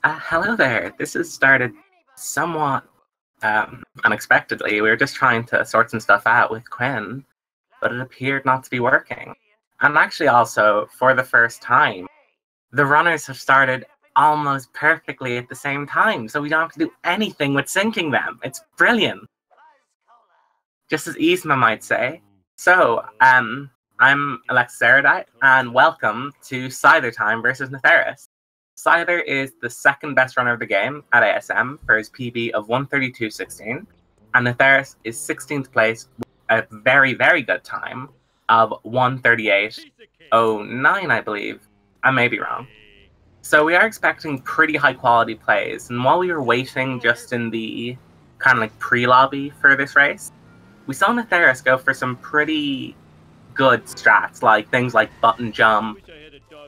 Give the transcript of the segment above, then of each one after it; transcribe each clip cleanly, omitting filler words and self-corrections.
Hello there. This has started somewhat unexpectedly. We were just trying to sort some stuff out with Quinn, but it appeared not to be working. And actually, also, for the first time, the runners have started almost perfectly at the same time, so we don't have to do anything with syncing them. It's brilliant. Just as Yzma might say. So, I'm Alexis Erudite, and welcome to Cythertime versus Nytheris. Scyther is the second best runner of the game at ASM for his PB of 132.16, and Nytheris is 16th place with a very, very good time of 138.09, I believe. I may be wrong. So we are expecting pretty high quality plays, and while we were waiting just in the kind of like pre-lobby for this race, we saw Nytheris go for some pretty good strats, like things like button jump,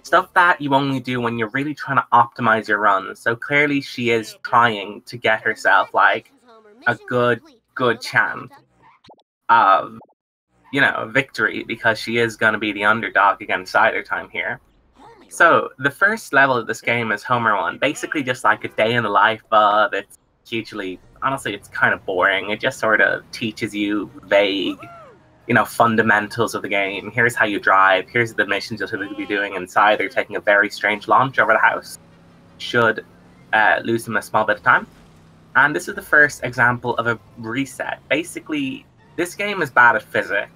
stuff that you only do when you're really trying to optimize your runs. So clearly she is trying to get herself like a good chance of, victory, because she is going to be the underdog against Cythertime here. So the first level of this game is Homer 1, basically just like a day in the life, but it's hugely, honestly, it's kind of boring. It just sort of teaches you vague fundamentals of the game. Here's how you drive. Here's the missions you'll typically be doing inside. They're taking a very strange launch over the house. Should lose them a small bit of time. And this is the first example of a reset. Basically, this game is bad at physics.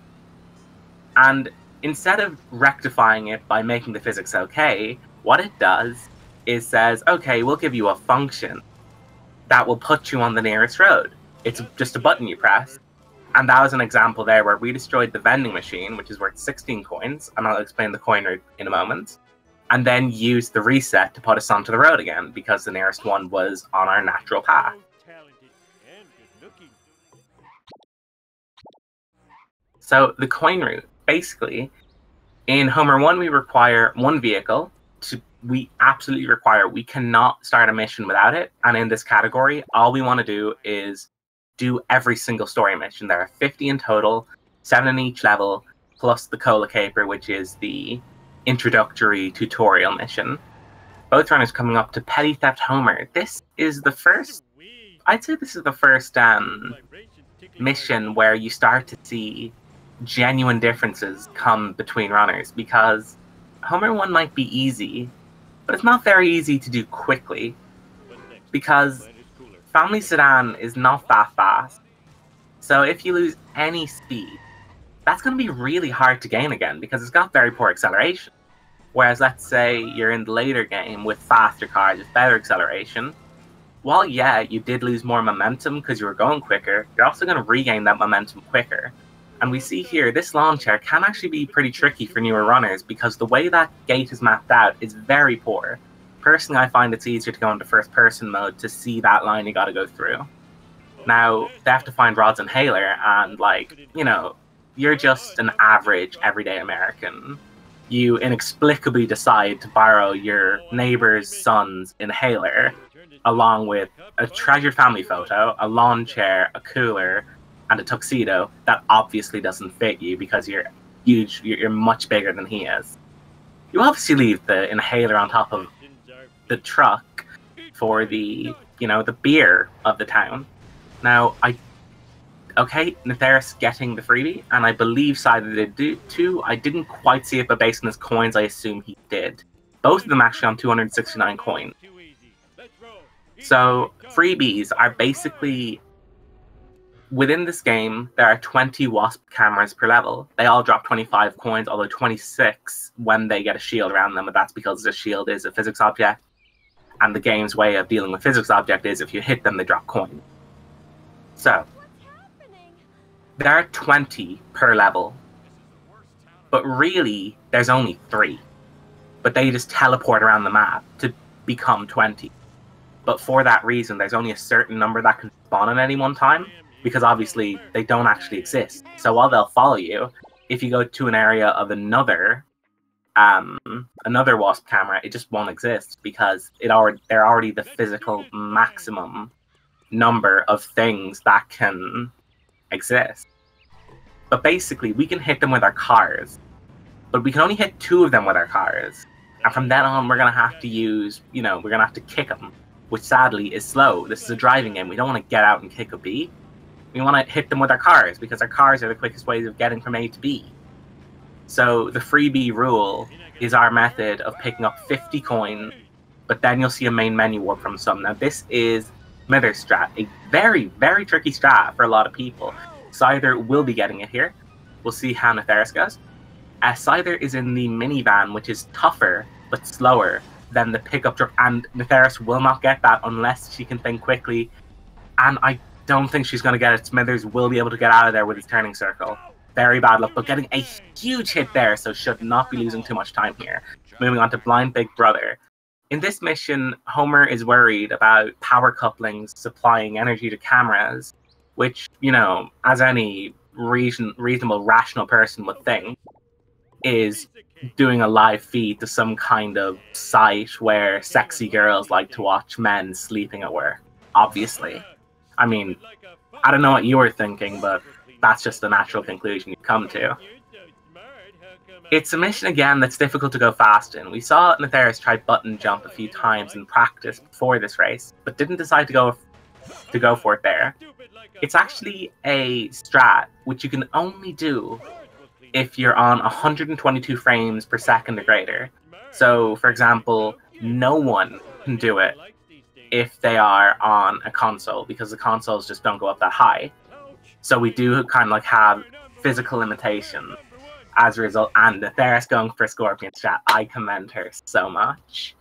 And instead of rectifying it by making the physics okay, what it does is says, okay, we'll give you a function that will put you on the nearest road. It's just a button you press. And that was an example there where we destroyed the vending machine, which is worth 16 coins, and I'll explain the coin route in a moment, and then used the reset to put us onto the road again, because the nearest one was on our natural path. So the coin route, basically, in Homer 1 we require one vehicle. We cannot start a mission without it, and in this category, all we want to do is do every single story mission. There are 50 in total, 7 in each level, plus the Cola Caper, which is the introductory tutorial mission. Both runners coming up to Petty Theft Homer. This is the first, I'd say this is the first mission where you start to see genuine differences come between runners, because Homer 1 might be easy, but it's not very easy to do quickly, because Family Sedan is not that fast. So if you lose any speed, that's going to be really hard to gain again, because it's got very poor acceleration. Whereas let's say you're in the later game with faster cars with better acceleration, while yeah, you did lose more momentum because you were going quicker, you're also going to regain that momentum quicker. And we see here, this launcher can actually be pretty tricky for newer runners, because the way that gate is mapped out is very poor. Personally, I find it's easier to go into first-person mode to see that line you gotta go through. Now, they have to find Rod's inhaler, and, you're just an average, everyday American. You inexplicably decide to borrow your neighbor's son's inhaler, along with a treasured family photo, a lawn chair, a cooler, and a tuxedo that obviously doesn't fit you because you're huge, you're much bigger than he is. You obviously leave the inhaler on top of the truck for the beer of the town. Now, Nytheris getting the freebie, and I believe Scyther did too. I didn't quite see it, but based on his coins, I assume he did. Both of them actually on 269 coins. So, freebies are basically, within this game, there are 20 Wasp cameras per level. They all drop 25 coins, although 26 when they get a shield around them, but that's because the shield is a physics object. And the game's way of dealing with physics object is if you hit them, they drop coins. So, there are 20 per level. But really, there's only 3. But they just teleport around the map to become 20. But for that reason, there's only a certain number that can spawn at any one time, because obviously they don't actually exist. So while they'll follow you, if you go to an area of another Wasp camera, it just won't exist, because they're already the physical maximum number of things that can exist. But basically, we can hit them with our cars, but we can only hit 2 of them with our cars. And from then on, we're going to have to use, we're going to have to kick them. which sadly is slow. This is a driving game. We don't want to get out and kick a bee. We want to hit them with our cars, because our cars are the quickest ways of getting from A to B. So the freebie rule is our method of picking up 50 coins, but then you'll see a main menu warp from some. Now this is Nytheris strat, a very, very tricky strat for a lot of people. Cyther will be getting it here. We'll see how Nytheris goes. Cyther is in the minivan, which is tougher but slower than the pickup truck, and Nytheris will not get that unless she can think quickly, and I don't think she's going to get it. Smithers will be able to get out of there with his turning circle. Very bad luck, but getting a huge hit there, so should not be losing too much time here. Moving on to Blind Big Brother. In this mission, Homer is worried about power couplings supplying energy to cameras, which, you know, as any reasonable, rational person would think, is doing a live feed to some kind of site where sexy girls like to watch men sleeping at work, obviously. I mean, I don't know what you were thinking, but that's just the natural conclusion you come to. It's a mission, again, that's difficult to go fast in. We saw Nytheris try button jump a few times in practice before this race, but didn't decide to go for it there. It's actually a strat which you can only do if you're on 122 frames per second or greater. So, for example, no one can do it if they are on a console, because the consoles just don't go up that high. So we do kind of like have physical limitations as a result. And Nytheris going for Scorpion strat, I commend her so much.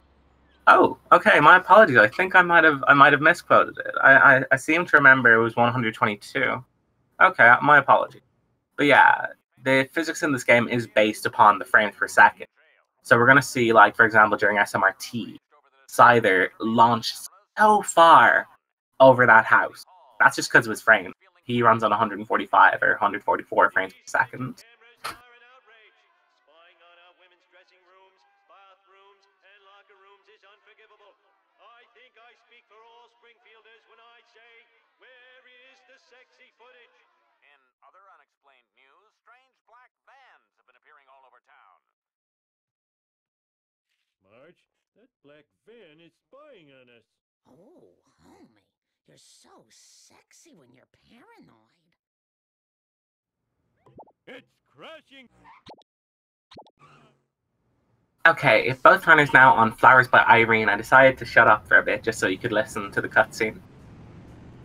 Oh, okay, my apologies. I think I might have misquoted it. I seem to remember it was 122. Okay, my apologies. But yeah, the physics in this game is based upon the frames per second. So we're gonna see, like, for example, during SMRT, Cyther launched so far over that house. That's just because of his frame. He runs on 145 or 144 frames per second. In other unexplained news, strange black vans have been appearing all over town. Marge, that black van is spying on us. Oh, homie, you're so sexy when you're paranoid. It's crashing! Okay, if both runners now on Flowers by Irene, I decided to shut up for a bit just so you could listen to the cutscene.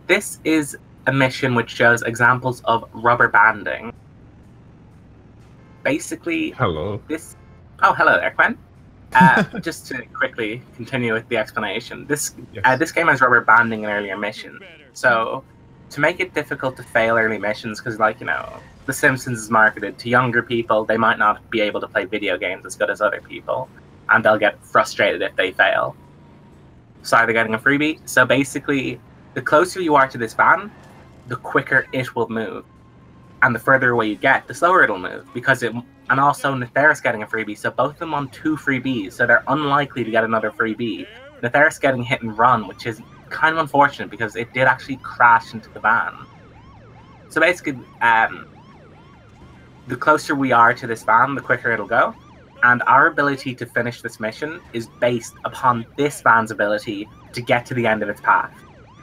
This is a mission which shows examples of rubber banding. Basically, Hello. this... Oh, hello there, Quen. Just to quickly continue with the explanation, this game has rubber banding in earlier missions. So, to make it difficult to fail early missions, because, like, you know, The Simpsons is marketed to younger people, they might not be able to play video games as good as other people, and they'll get frustrated if they fail. So they're getting a freebie. So basically, the closer you are to this van, the quicker it will move. And the further away you get, the slower it'll move. And also, Nytheris getting a freebie, so both of them on 2 freebies, so they're unlikely to get another freebie. Nytheris getting hit and run, which is kind of unfortunate because it did actually crash into the van. So basically, the closer we are to this van, the quicker it'll go. And our ability to finish this mission is based upon this van's ability to get to the end of its path.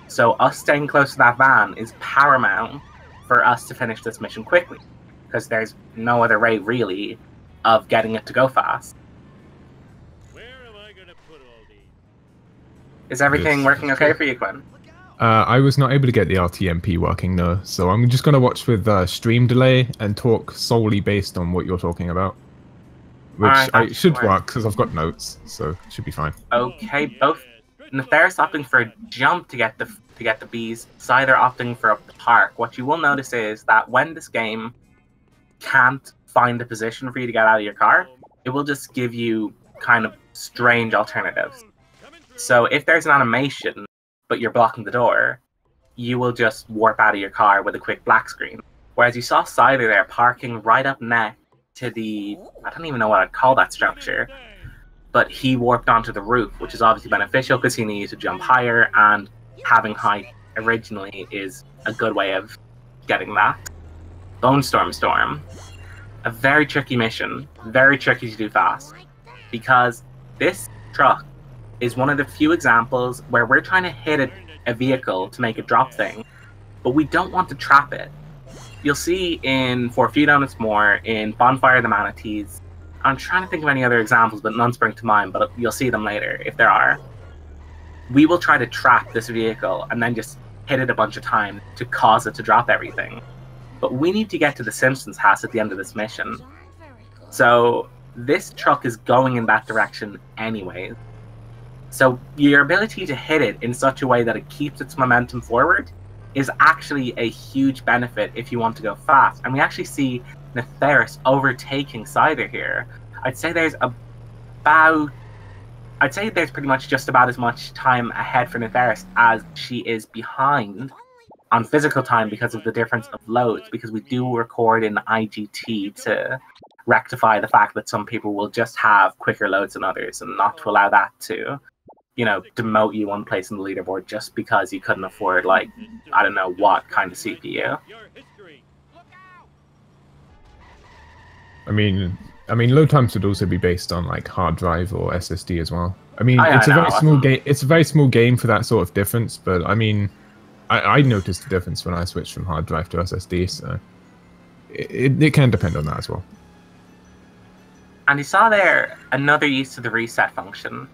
So us staying close to that van is paramount for us to finish this mission quickly, because there's no other way, really, of getting it to go fast. Where am I gonna put all these? Is everything working okay for you, Quinn? I was not able to get the RTMP working though, so I'm just going to watch with stream delay and talk solely based on what you're talking about. Which should work, because I've got notes, so it should be fine. Okay, both Nytheris opting for a jump to get the bees, Cyther opting for a park. What you will notice is that when this game can't find a position for you to get out of your car, it will just give you kind of strange alternatives. So if there's an animation, but you're blocking the door, you will just warp out of your car with a quick black screen. Whereas you saw Cyther there parking right up next to the, I don't even know what I'd call that structure, but he warped onto the roof, which is obviously beneficial because he needed to jump higher, and having height originally is a good way of getting that. Bone Storm. A very tricky mission, very tricky to do fast, because this truck is one of the few examples where we're trying to hit a vehicle to make a drop thing, but we don't want to trap it. You'll see in For a Few Donuts More, in Bonfire of the Manatees. I'm trying to think of any other examples, but none spring to mind, but you'll see them later if there are. We will try to trap this vehicle and then just hit it a bunch of times to cause it to drop everything. But we need to get to the Simpsons house at the end of this mission. So this truck is going in that direction anyways. So your ability to hit it in such a way that it keeps its momentum forward is actually a huge benefit if you want to go fast. And we actually see Nytheris overtaking Cyther here. I'd say there's pretty much just about as much time ahead for Nytheris as she is behind on physical time because of the difference of loads, because we do record in IGT to rectify the fact that some people will just have quicker loads than others, and not to allow that to, you know, demote you one place in the leaderboard just because you couldn't afford, like, I don't know what kind of CPU. I mean, load times would also be based on like hard drive or SSD as well. I mean, it's a very small game. It's a very small game for that sort of difference. But I mean, I noticed the difference when I switched from hard drive to SSD. So it can depend on that as well. And you saw there another use of the reset function.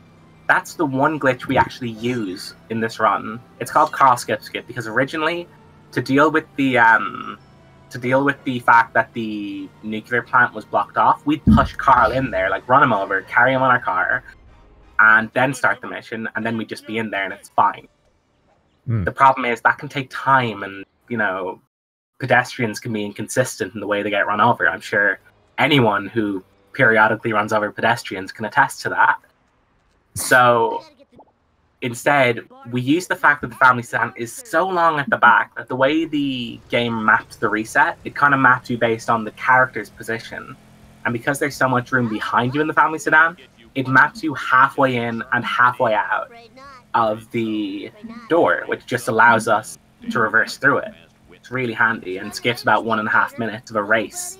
That's the one glitch we actually use in this run. It's called Carl Skip because originally, to deal with the fact that the nuclear plant was blocked off, we'd push Carl in there, like run him over, carry him on our car, and then start the mission, and then we'd just be in there and it's fine. The problem is that can take time, and, you know, pedestrians can be inconsistent in the way they get run over. I'm sure anyone who periodically runs over pedestrians can attest to that. So instead, we use the fact that the family stand is so long at the back that the way the game maps the reset, it kind of maps you based on the character's position. And because there's so much room behind you in the family sedan, it maps you halfway in and halfway out of the door, which just allows us to reverse through it. It's really handy and skips about 1.5 minutes of a race.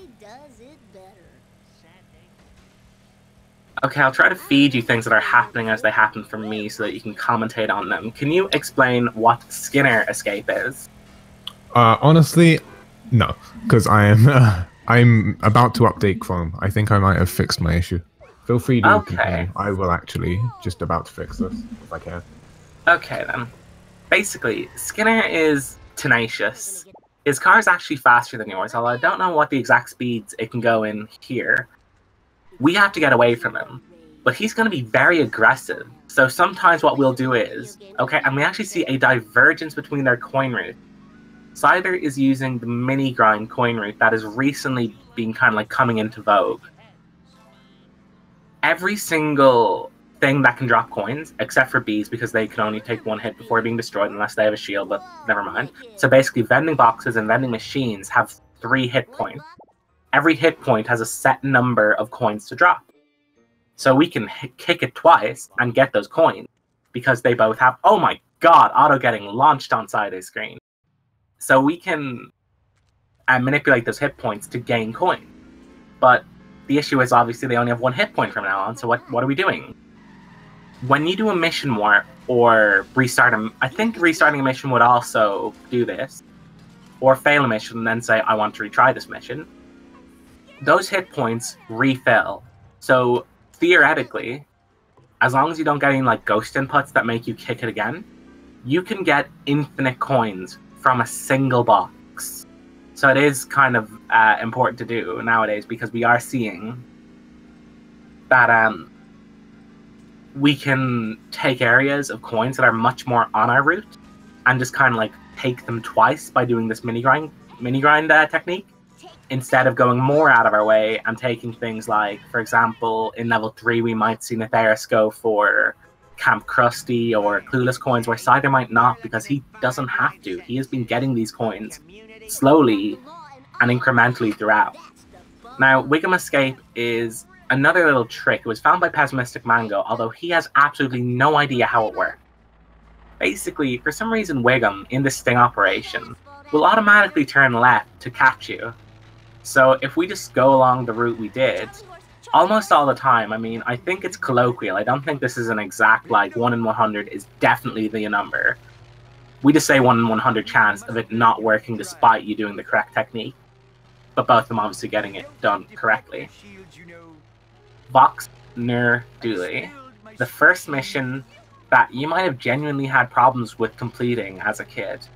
Okay, I'll try to feed you things that are happening as they happen for me so that you can commentate on them. Can you explain what Skinner escape is? Honestly, no, because I'm about to update Chrome. I think I might have fixed my issue. Feel free to continue. I will actually just about to fix this if I can. Okay then. Basically, Skinner is tenacious. His car is actually faster than yours, although I don't know what the exact speeds it can go in here. We have to get away from him, but he's going to be very aggressive. So sometimes what we'll do is, okay, and we actually see a divergence between their coin route. Cyther is using the mini grind coin route that has recently been kind of like coming into vogue. Every single thing that can drop coins, except for bees, because they can only take one hit before being destroyed unless they have a shield, but never mind. So basically vending boxes and vending machines have 3 hit points. Every hit point has a set number of coins to drop. So we can kick it twice and get those coins because they both have, oh my god, auto getting launched on Cyther's screen. So we can manipulate those hit points to gain coins. But the issue is obviously they only have 1 hit point from now on, so what are we doing? When you do a mission warp or restart I think restarting a mission would also do this, or fail a mission and then say, I want to retry this mission. Those hit points refill. So theoretically, as long as you don't get any like ghost inputs that make you kick it again, you can get infinite coins from a single box. So it is kind of important to do nowadays because we are seeing that we can take areas of coins that are much more on our route and just kind of like take them twice by doing this mini grind technique, instead of going more out of our way and taking things like, for example, in level 3 we might see Nytheris go for Camp Krusty or Clueless coins, where Cyther might not because he doesn't have to. He has been getting these coins slowly and incrementally throughout. Now, Wiggum Escape is another little trick. It was found by Pessimistic Mango, although he has absolutely no idea how it works. Basically, for some reason, Wiggum, in this sting operation, will automatically turn left to catch you. So if we just go along the route we did, almost all the time. I mean, I think it's colloquial. I don't think this is an exact, like, 1 in 100 is definitely the number. We just say 1 in 100 chance of it not working despite you doing the correct technique. But both of them obviously getting it done correctly. Vox Nur Dooley. The first mission that you might have genuinely had problems with completing as a kid.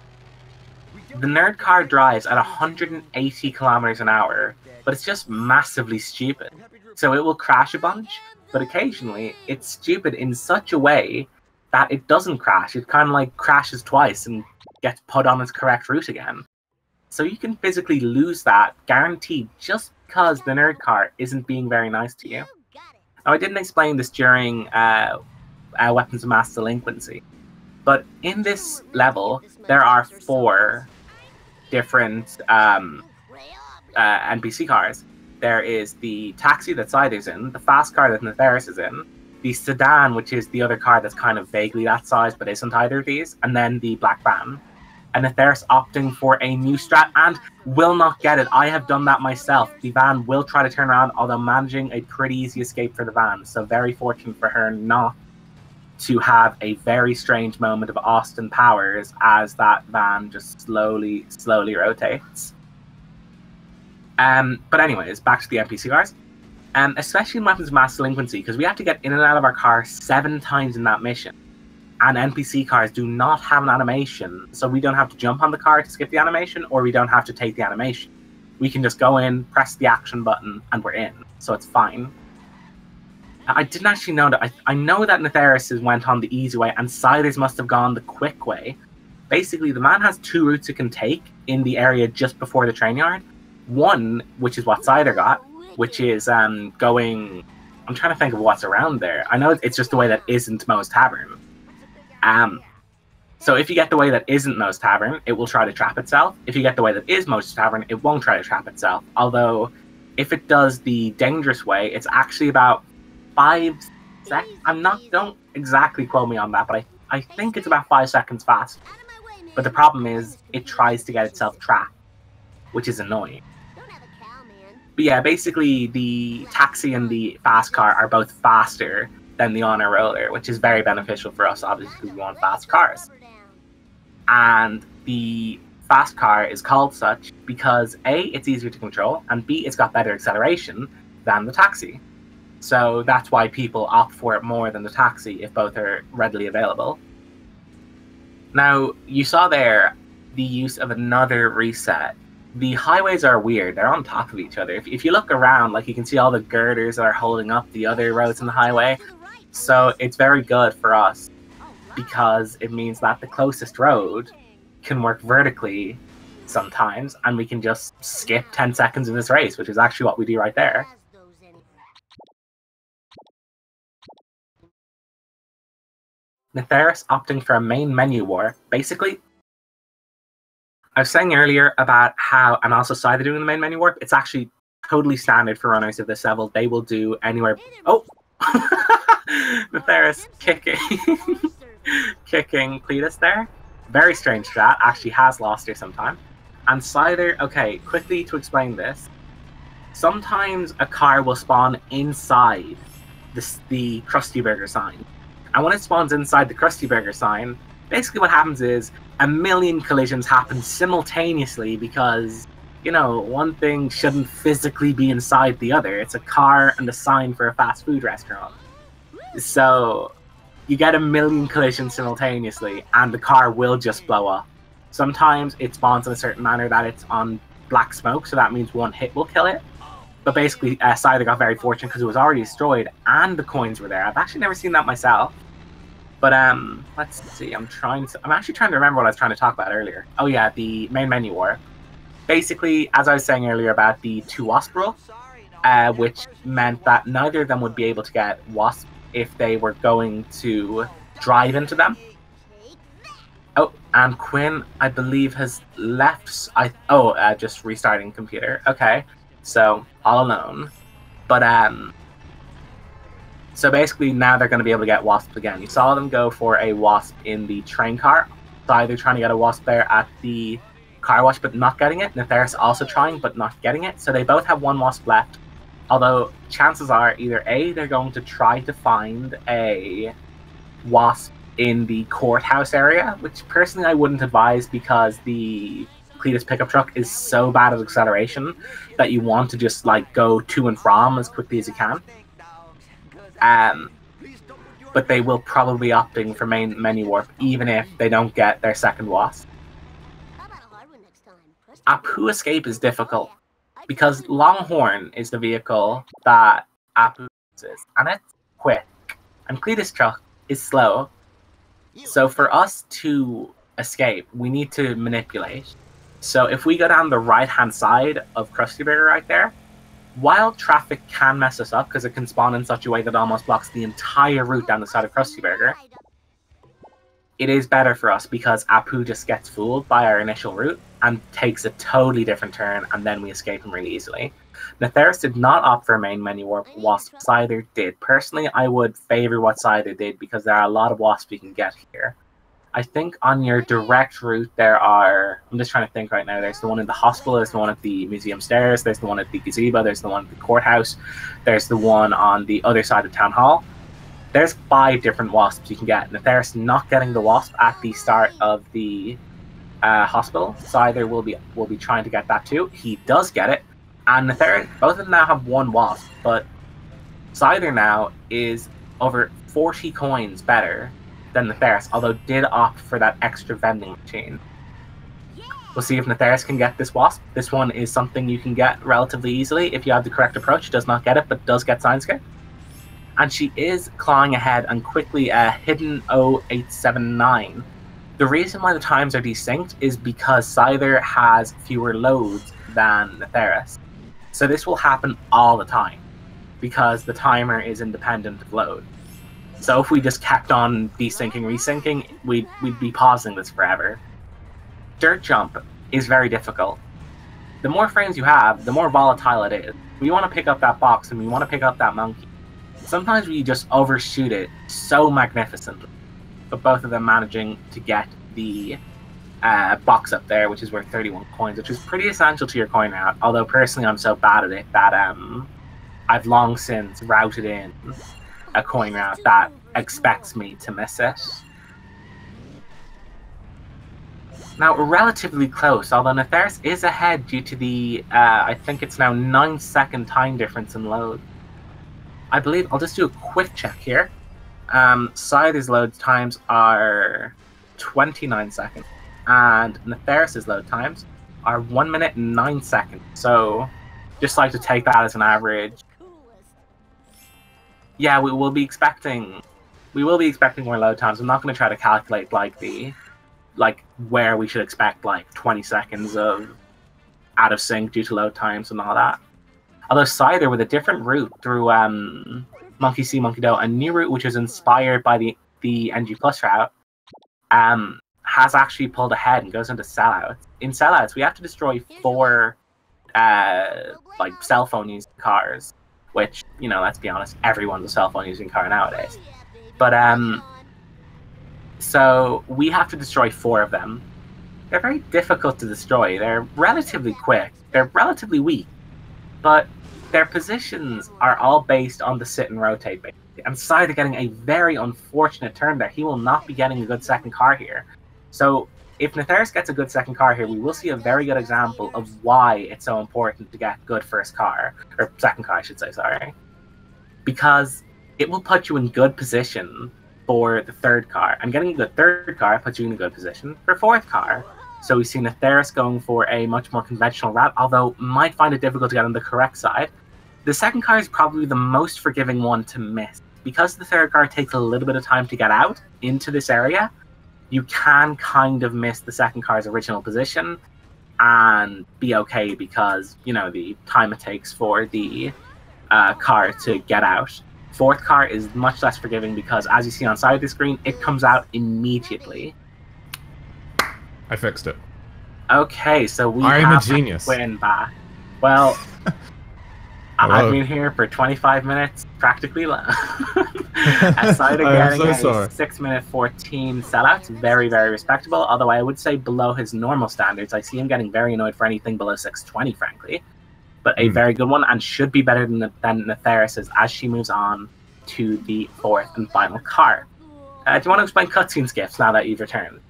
The nerd car drives at 180 kilometers an hour, but it's just massively stupid. So it will crash a bunch, but occasionally it's stupid in such a way that it doesn't crash. It kind of like crashes twice and gets put on its correct route again. So you can physically lose that, guaranteed, just because the nerd car isn't being very nice to you. Now, I didn't explain this during Weapons of Mass Delinquency, but in this level, there are 4 different NPC cars. There is the taxi that Cyther's in, the fast car that Nytheris is in, the sedan, which is the other car that's kind of vaguely that size but isn't either of these, and then the black van. And Nytheris opting for a new strat and will not get it. I have done that myself. The van will try to turn around, although managing a pretty easy escape for the van. So very fortunate for her not to have a very strange moment of Austin Powers as that van just slowly rotates. But anyways, back to the NPC cars. Especially in Weapons of Mass Delinquency, because we have to get in and out of our car 7 times in that mission. And NPC cars do not have an animation, so we don't have to jump on the car to skip the animation, or we don't have to take the animation. We can just go in, press the action button, and we're in. So it's fine. I didn't actually know that. I know that Nytheris went on the easy way, and Cyther's must have gone the quick way. Basically, the man has 2 routes it can take in the area just before the train yard. One, which is what Cyther got, which is going... I'm trying to think of what's around there. I know it's just the way that isn't Moe's Tavern. So if you get the way that isn't Moe's Tavern, it will try to trap itself. If you get the way that is Moe's Tavern, it won't try to trap itself. Although, if it does the dangerous way, it's actually about 5 seconds. Don't exactly quote me on that, but I think it's about 5 seconds fast. But the problem is, it tries to get itself trapped, which is annoying. But yeah, basically, the taxi and the fast car are both faster than the honor roller, which is very beneficial for us, obviously, because we want fast cars. And the fast car is called such because A, it's easier to control, and B, it's got better acceleration than the taxi. So that's why people opt for it more than the taxi if both are readily available. Now, you saw there the use of another reset. The highways are weird. They're on top of each other. If you look around, like, you can see all the girders that are holding up the other roads in the highway. So it's very good for us because it means that the closest road can work vertically sometimes, and we can just skip 10 seconds in this race, which is actually what we do right there. Nytheris opting for a main menu war. Basically, I was saying earlier about how, and also Cyther doing the main menu warp, it's actually totally standard for runners of this level. They will do anywhere... Oh! Nytheris kicking Cletus there. Very strange strat. Actually has lost her sometime. And Cyther, okay, quickly to explain this. Sometimes a car will spawn inside the Krusty Burger sign. And when it spawns inside the Krusty Burger sign, basically what happens is a million collisions happen simultaneously because, you know, one thing shouldn't physically be inside the other. It's a car and a sign for a fast food restaurant. So you get a million collisions simultaneously and the car will just blow up. Sometimes it spawns in a certain manner that it's on black smoke, so that means one hit will kill it. But basically, Cyther got very fortunate because it was already destroyed and the coins were there. I've actually never seen that myself. But let's see. I'm actually trying to remember what I was trying to talk about earlier. Oh yeah, the main menu war. Basically, as I was saying earlier about the 2 wasp rule, which meant that neither of them would be able to get wasp if they were going to drive into them. Oh, and Quinn, I believe, has left. Just restarting computer. Okay, so all alone. But so basically now they're going to be able to get wasps again. You saw them go for a wasp in the train car. So either trying to get a wasp there at the car wash but not getting it. Nytheris also trying but not getting it. So they both have 1 wasp left. Although chances are either A, they're going to try to find a wasp in the courthouse area, which personally I wouldn't advise because the Cletus pickup truck is so bad at acceleration that you want to just like go to and from as quickly as you can. But they will probably be opting for main menu warp even if they don't get their second wasp. Apu escape is difficult because Longhorn is the vehicle that Apu uses, and it's quick, and Cletus truck is slow. So for us to escape, we need to manipulate. So if we go down the right-hand side of Krusty Burger right there, while traffic can mess us up because it can spawn in such a way that it almost blocks the entire route down the side of Krusty Burger, it is better for us because Apu just gets fooled by our initial route and takes a totally different turn, and then we escape him really easily. Nytheris did not opt for a main menu warp, whilst Cyther did. Personally, I would favor what Cyther did because there are a lot of wasps you can get here. I think on your direct route there are, I'm just trying to think right now, there's the one in the hospital, there's the one at the museum stairs, there's the one at the gazebo, there's the one at the courthouse, there's the one on the other side of town hall. There's 5 different wasps you can get. Nytheris not getting the wasp at the start of the hospital. Cyther will be trying to get that too. He does get it. And Nytheris, both of them now have 1 wasp, but Cyther now is over 40 coins better than Nytheris, although did opt for that extra vending machine. We'll see if Nytheris can get this wasp. This one is something you can get relatively easily if you have the correct approach. Does not get it, but does get Signscape. And she is clawing ahead and quickly hidden 0879. The reason why the times are desynced is because Cyther has fewer loads than Nytheris. So this will happen all the time because the timer is independent of load. So if we just kept on desyncing, resyncing, we'd be pausing this forever. Dirt jump is very difficult. The more frames you have, the more volatile it is. We want to pick up that box and we want to pick up that monkey. Sometimes we just overshoot it so magnificently, but both of them managing to get the box up there, which is worth 31 coins, which is pretty essential to your coin route. Although personally I'm so bad at it that I've long since routed in a coin route that expects me to miss it. Now, we're relatively close, although Nytheris is ahead due to the, I think it's now 9-second time difference in load. I believe, I'll just do a quick check here. Cyther's load times are 29 seconds, and Nytheris' load times are 1 minute and 9 seconds. So, just like to take that as an average. Yeah, we will be expecting more load times. I'm not going to try to calculate where we should expect 20 seconds of out of sync due to load times and all that. Although Cyther with a different route through Monkey See, Monkey Do, a new route which is inspired by the NG Plus route, has actually pulled ahead and goes into sellouts. In sellouts, we have to destroy 4 cell phone using cars. Which, let's be honest, everyone's a cell phone using car nowadays. But, so we have to destroy 4 of them. They're very difficult to destroy. They're relatively quick. They're relatively weak. But their positions are all based on the sit and rotate, basically. And Cyther getting a very unfortunate turn there. He will not be getting a good second car here. So, if Nytheris gets a good second car here, we will see a very good example of why it's so important to get good first car, or second car, I should say, sorry. Because it will put you in good position for the third car, and getting the third car puts you in a good position for fourth car. So we see Nytheris going for a much more conventional route, although might find it difficult to get on the correct side. The second car is probably the most forgiving one to miss. Because the third car takes a little bit of time to get out into this area, you can kind of miss the second car's original position and be okay because, the time it takes for the car to get out. Fourth car is much less forgiving because, as you see on side of the screen, it comes out immediately. I fixed it. Okay, so we I'm a genius. Win back. Well, I've been here for 25 minutes, practically. Aside of getting a 6 minute 14 sellouts, very, very respectable. Although I would say below his normal standards. I see him getting very annoyed for anything below 6:20, frankly. but a very good one, and should be better than Nytheris' as she moves on to the fourth and final car. Do you want to explain cutscene skips now that you've returned?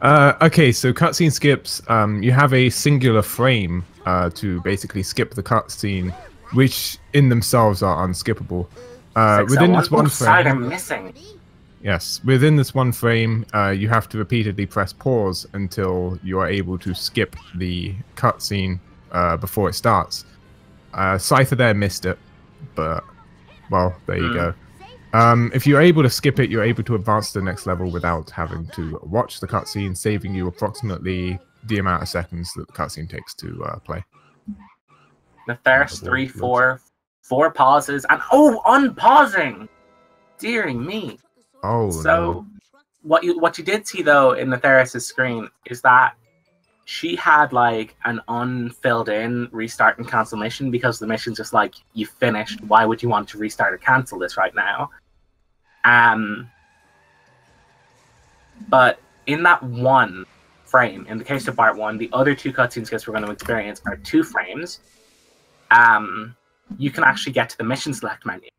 Okay, so cutscene skips, you have a singular frame to basically skip the cutscene, which in themselves are unskippable. Within this one frame, missing. Yes, within this one frame, you have to repeatedly press pause until you are able to skip the cutscene before it starts. Cyther there missed it, but, well, there you go. If you're able to skip it, you're able to advance to the next level without having to watch the cutscene, saving you approximately the amount of seconds that the cutscene takes to play. Nytheris 3, 4 pauses, and unpausing! Deary me. Oh, so no. what you did see though in Nytheris' screen is that she had like an unfilled in restart and cancel mission, because the mission's just like, you finished, why would you want to restart or cancel this right now? But in that one frame, in the case of part 1, the other 2 cutscene skips we're going to experience are 2 frames. You can actually get to the mission select menu,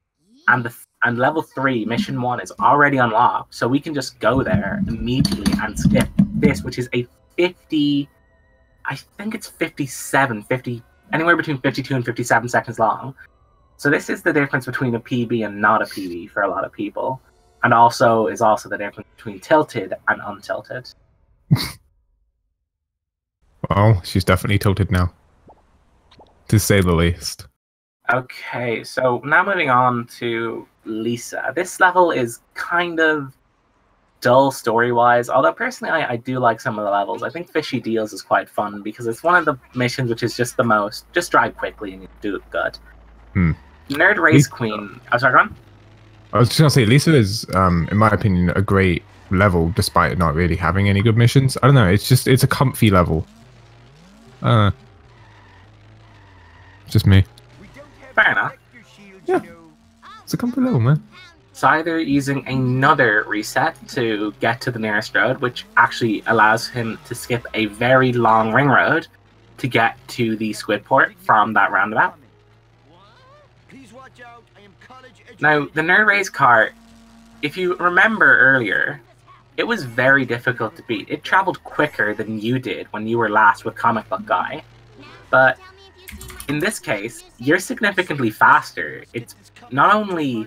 and level 3 mission 1 is already unlocked, so we can just go there immediately and skip this, which is a 50, I think it's 50, anywhere between 52 and 57 seconds long. So this is the difference between a PB and not a PB for a lot of people, and also is also the difference between tilted and untilted. Well, she's definitely tilted now, to say the least. Okay, so now moving on to Lisa. This level is kind of dull story-wise, although personally I do like some of the levels. I think Fishy Deals is quite fun because it's one of the missions which is just drive quickly and you do it good. Nerd Race Queen. Oh, sorry, go on. I was just going to say, Lisa is, in my opinion, a great level despite not really having any good missions. I don't know, it's a comfy level. Just me. Fair enough. Yeah, it's a comfy level, man. Cyther using another reset to get to the nearest road, which actually allows him to skip a very long ring road to get to the squid port from that roundabout. Now, the Nerd Race car, if you remember earlier, it was very difficult to beat. It traveled quicker than you did when you were last with Comic Book Guy. But in this case, you're significantly faster. It's not only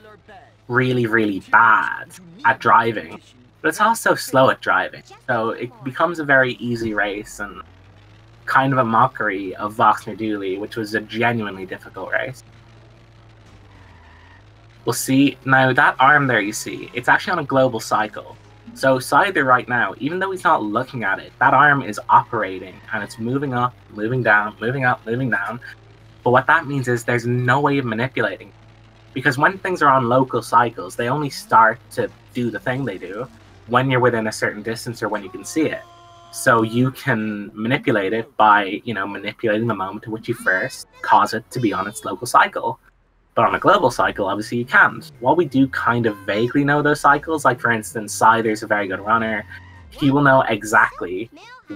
really, really bad at driving, but it's also slow at driving. So it becomes a very easy race and kind of a mockery of Voxner Dooley, which was a genuinely difficult race. We'll see. Now, that arm there you see, it's actually on a global cycle. So Cyther right now, even though he's not looking at it, that arm is operating and it's moving up, moving down, moving up, moving down. But what that means is there's no way of manipulating it. Because when things are on local cycles, they only start to do the thing they do when you're within a certain distance or when you can see it. So you can manipulate it by, manipulating the moment to which you first cause it to be on its local cycle. But on a global cycle, obviously you can't. While we do kind of vaguely know those cycles, like for instance, Cyther's a very good runner, he will know exactly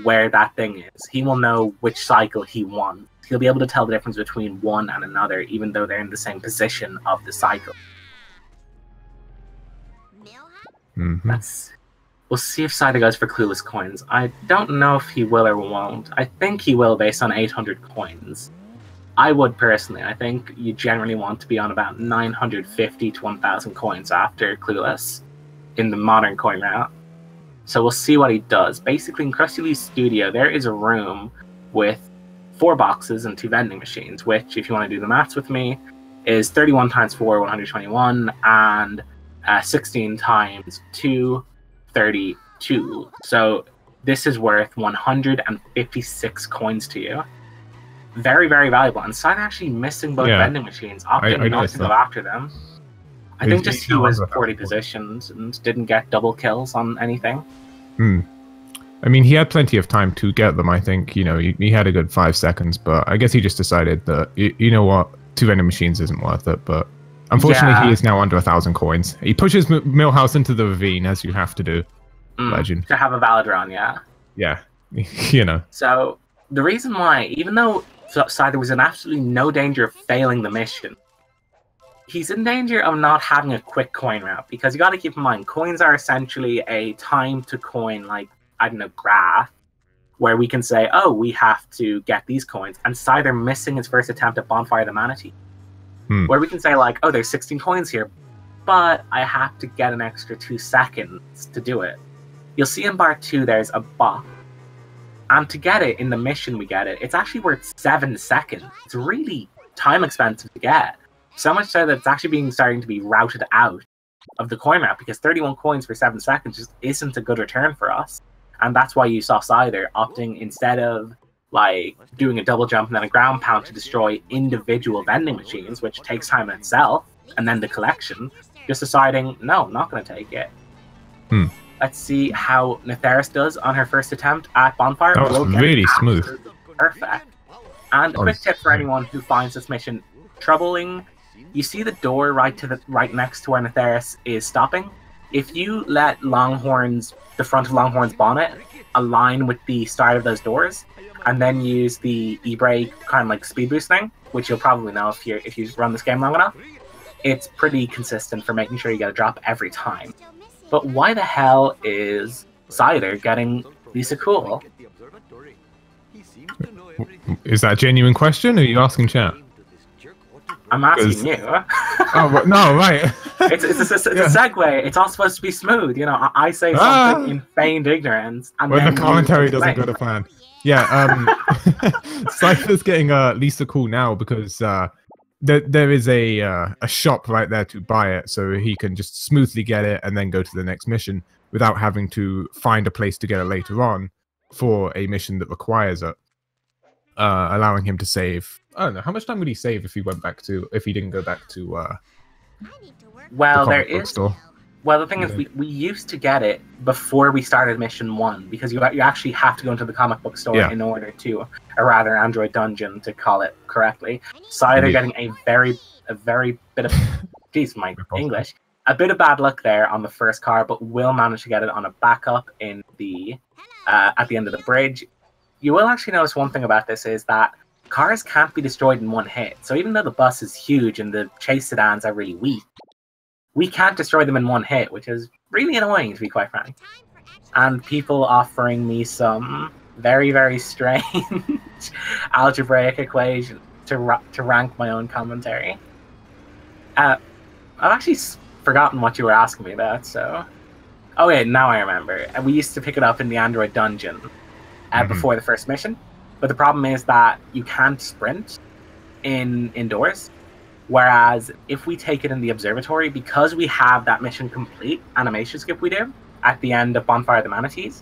where that thing is. He will know which cycle he wants. He'll be able to tell the difference between one and another, even though they're in the same position of the cycle. We'll see if Cyther goes for clueless coins. I don't know if he will or won't. I think he will based on 800 coins. I would personally. I think you generally want to be on about 950 to 1,000 coins after Clueless in the modern coin route. So we'll see what he does. Basically, in Krusty Lee's studio, there is a room with 4 boxes and 2 vending machines, which, if you want to do the maths with me, is 31 times 4, 121, and 16 times 2, 32. So this is worth 156 coins to you. Very, very valuable. And Cyther actually missing both vending machines, opting not to go after them. I think just he was poorly positioned and didn't get double kills on anything. I mean, he had plenty of time to get them, I think. He had a good 5 seconds, but I guess he just decided that, you know what, 2 vending machines isn't worth it. But unfortunately, he is now under 1,000 coins. He pushes Millhouse into the ravine, as you have to do. Legend. To have a valid run, yeah. Yeah, So the reason why, even though So Cyther was in absolutely no danger of failing the mission. He's in danger of not having a quick coin route, because you got to keep in mind, coins are essentially a time to coin, like, I don't know, graph, where we can say, oh, we have to get these coins, and Cyther missing his first attempt at Bonfire the Manatee. Where we can say, like, oh, there's 16 coins here, but I have to get an extra 2 seconds to do it. You'll see in bar 2 there's a bot. And to get it, in the mission we get it, it's actually worth 7 seconds. It's really time expensive to get. So much so that it's actually starting to be routed out of the coin route, because 31 coins for 7 seconds just isn't a good return for us. And that's why you saw Cyther opting, instead of like doing a double jump and then a ground pound to destroy individual vending machines, which takes time in itself, and then the collection, just deciding, no, I'm not going to take it. Let's see how Nytheris does on her first attempt at Bonfire. That was really smooth. Perfect. And a quick tip for anyone who finds this mission troubling: you see the door right next to where Nytheris is stopping. If you let Longhorn's, the front of Longhorn's bonnet, align with the start of those doors, and then use the e-brake kind of like speed boost thing, which you'll probably know if you run this game long enough, it's pretty consistent for making sure you get a drop every time. But why the hell is Cyther getting Lisa Cool? Is that a genuine question, or are you asking chat? I'm asking you. Oh, no, right. It's a segue. It's all supposed to be smooth. You know, I say something in feigned ignorance, and when then the commentary doesn't go to plan. Yeah, Cyther's getting Lisa Cool now because there is a shop right there to buy it, so he can just smoothly get it and then go to the next mission without having to find a place to get it later on for a mission that requires it, allowing him to save. I don't know, how much time would he save if he didn't go back to well, the there comic book is. store? Well, the thing is, we used to get it before we started mission 1, because you actually have to go into the comic book store in order to, or rather, Android Dungeon to call it correctly. Cyther getting a very bit of, geez, my English, a bit of bad luck there on the first car, but will manage to get it on a backup in the at the end of the bridge. You will actually notice one thing about this is that cars can't be destroyed in one hit. So even though the bus is huge and the chase sedans are really weak, we can't destroy them in one hit, which is really annoying, to be quite frank. And people offering me some very, very strange algebraic equation to rank my own commentary. I've actually forgotten what you were asking me about, so... Oh yeah, now I remember. We used to pick it up in the Android Dungeon before the first mission, but the problem is that you can't sprint indoors. Whereas if we take it in the observatory, because we have that mission complete animation skip we do at the end of Bonfire the Manatees,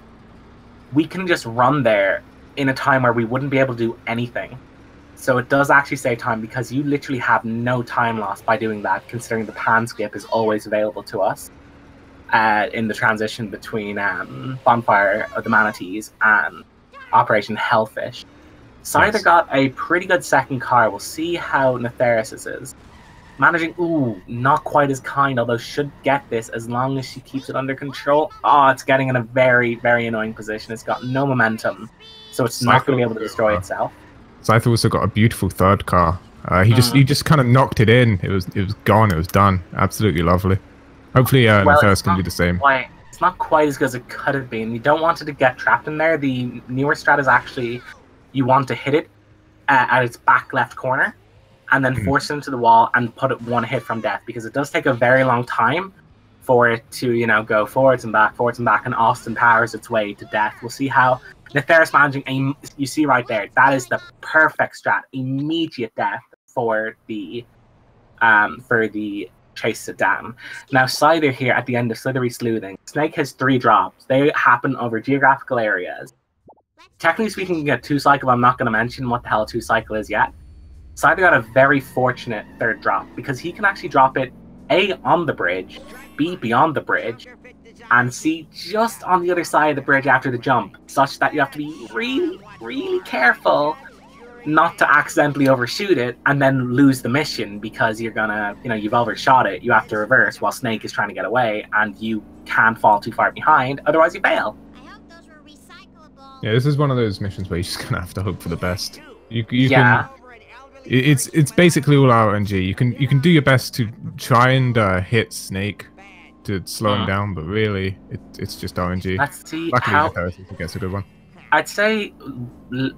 we can just run there in a time where we wouldn't be able to do anything. So it does actually save time, because you literally have no time loss by doing that, considering the pan skip is always available to us in the transition between Bonfire of the Manatees and Operation Hellfish. Cyther got a pretty good second car. We'll see how Nytheris is. Managing, not quite as kind, although should get this as long as she keeps it under control. Oh, it's getting in a very, very annoying position. It's got no momentum, so it's not going to be able to destroy itself. Cyther also got a beautiful third car. He just kind of knocked it in. It was gone. It was done. Absolutely lovely. Hopefully, Nytheris can do the same. It's not quite as good as it could have been. You don't want it to get trapped in there. The newer strat is actually, you want to hit it at its back left corner and then force it into the wall and put it one hit from death, because it does take a very long time for it to, go forwards and back, and Austin powers its way to death. We'll see how Nytheris managing, you see right there, that is the perfect strat. Immediate death for the chase sedan. Now Cyther here at the end of Slithery Sleuthing, Snake has 3 drops. They happen over geographical areas. Technically speaking, you get 2 cycle. I'm not going to mention what the hell 2 cycle is yet. Cyther got a very fortunate third drop, because he can actually drop it A, on the bridge, B, beyond the bridge, and C, just on the other side of the bridge after the jump, such that you have to be really, really careful not to accidentally overshoot it and then lose the mission, because you're gonna, you've overshot it, you have to reverse while Snake is trying to get away, and you can't fall too far behind, otherwise you fail. Yeah, this is one of those missions where you're just gonna have to hope for the best. You Yeah. can. It's basically all RNG. You can do your best to try and hit Snake to slow him down, but really it's just RNG. Let's see Luckily, how. Nytheris gets a good one. I'd say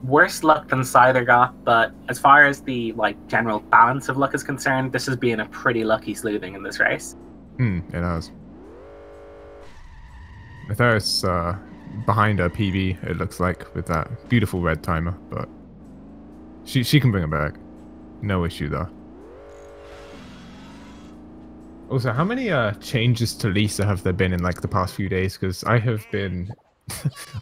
worse luck than Cyther got, but as far as the like general balance of luck is concerned, this has been a pretty lucky sleuthing in this race. It has. Nytheris behind her PB, it looks like, with that beautiful red timer, but she can bring it back. No issue though. Also, how many changes to Lisa have there been in like the past few days? Because I have been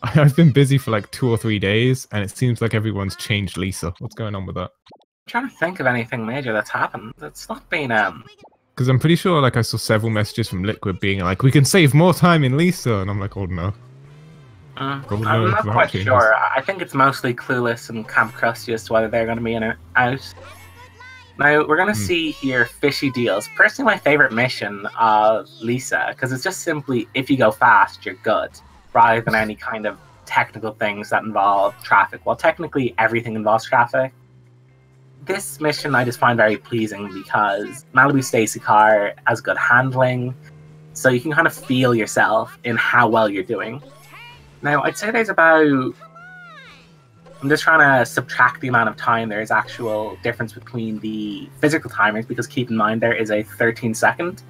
I've been busy for like 2 or 3 days, and it seems like everyone's changed Lisa. What's going on with that? I'm trying to think of anything major that's happened. It's not been Because I'm pretty sure like I saw several messages from Liquid being like, we can save more time in Lisa, and I'm like, oh no. I'm not quite sure. I think it's mostly Clueless and Camp Krusty as to whether they're going to be in or out. Now, we're going to see here fishy deals. Personally, my favorite mission of Lisa, because it's just simply, if you go fast, you're good, rather than any kind of technical things that involve traffic. Well, technically, everything involves traffic. This mission I just find very pleasing because Malibu Stacy car has good handling, so you can kind of feel yourself in how well you're doing. Now, I'd say there's about... I'm just trying to subtract the amount of time there is actual difference between the physical timers, because keep in mind there is a 13-second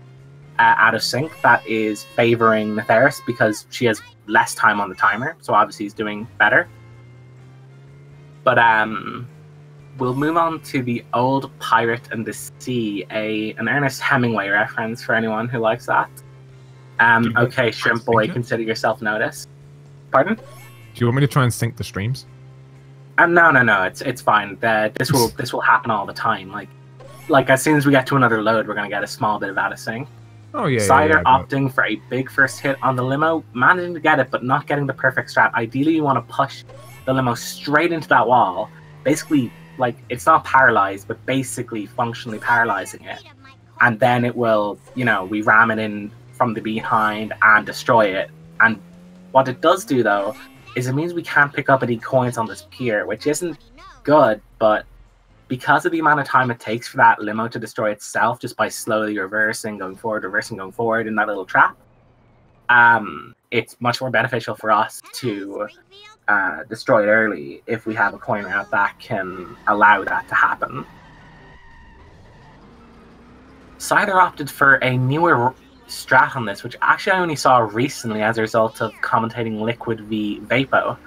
out of sync that is favoring Nytheris because she has less time on the timer, so obviously he's doing better. But we'll move on to the Old Pirate and the Sea, an Ernest Hemingway reference for anyone who likes that. Okay, Shrimp Boy, consider yourself noticed. Pardon? Do you want me to try and sync the streams? No. It's fine. This will happen all the time. Like as soon as we get to another load, we're gonna get a small bit of out of sync. Oh yeah. Cider opting for a big first hit on the limo, managing to get it, but not getting the perfect strat. Ideally, you want to push the limo straight into that wall. Basically, like it's not paralyzed, but basically functionally paralyzing it, and then it will, we ram it in from the behind and destroy it. And what it does do though is it means we can't pick up any coins on this pier, which isn't good, but because of the amount of time it takes for that limo to destroy itself just by slowly reversing, going forward in that little trap, it's much more beneficial for us to destroy it early if we have a coin route that can allow that to happen. Cyther opted for a newer strat on this, which actually I only saw recently as a result of commentating Liquid v Vapo.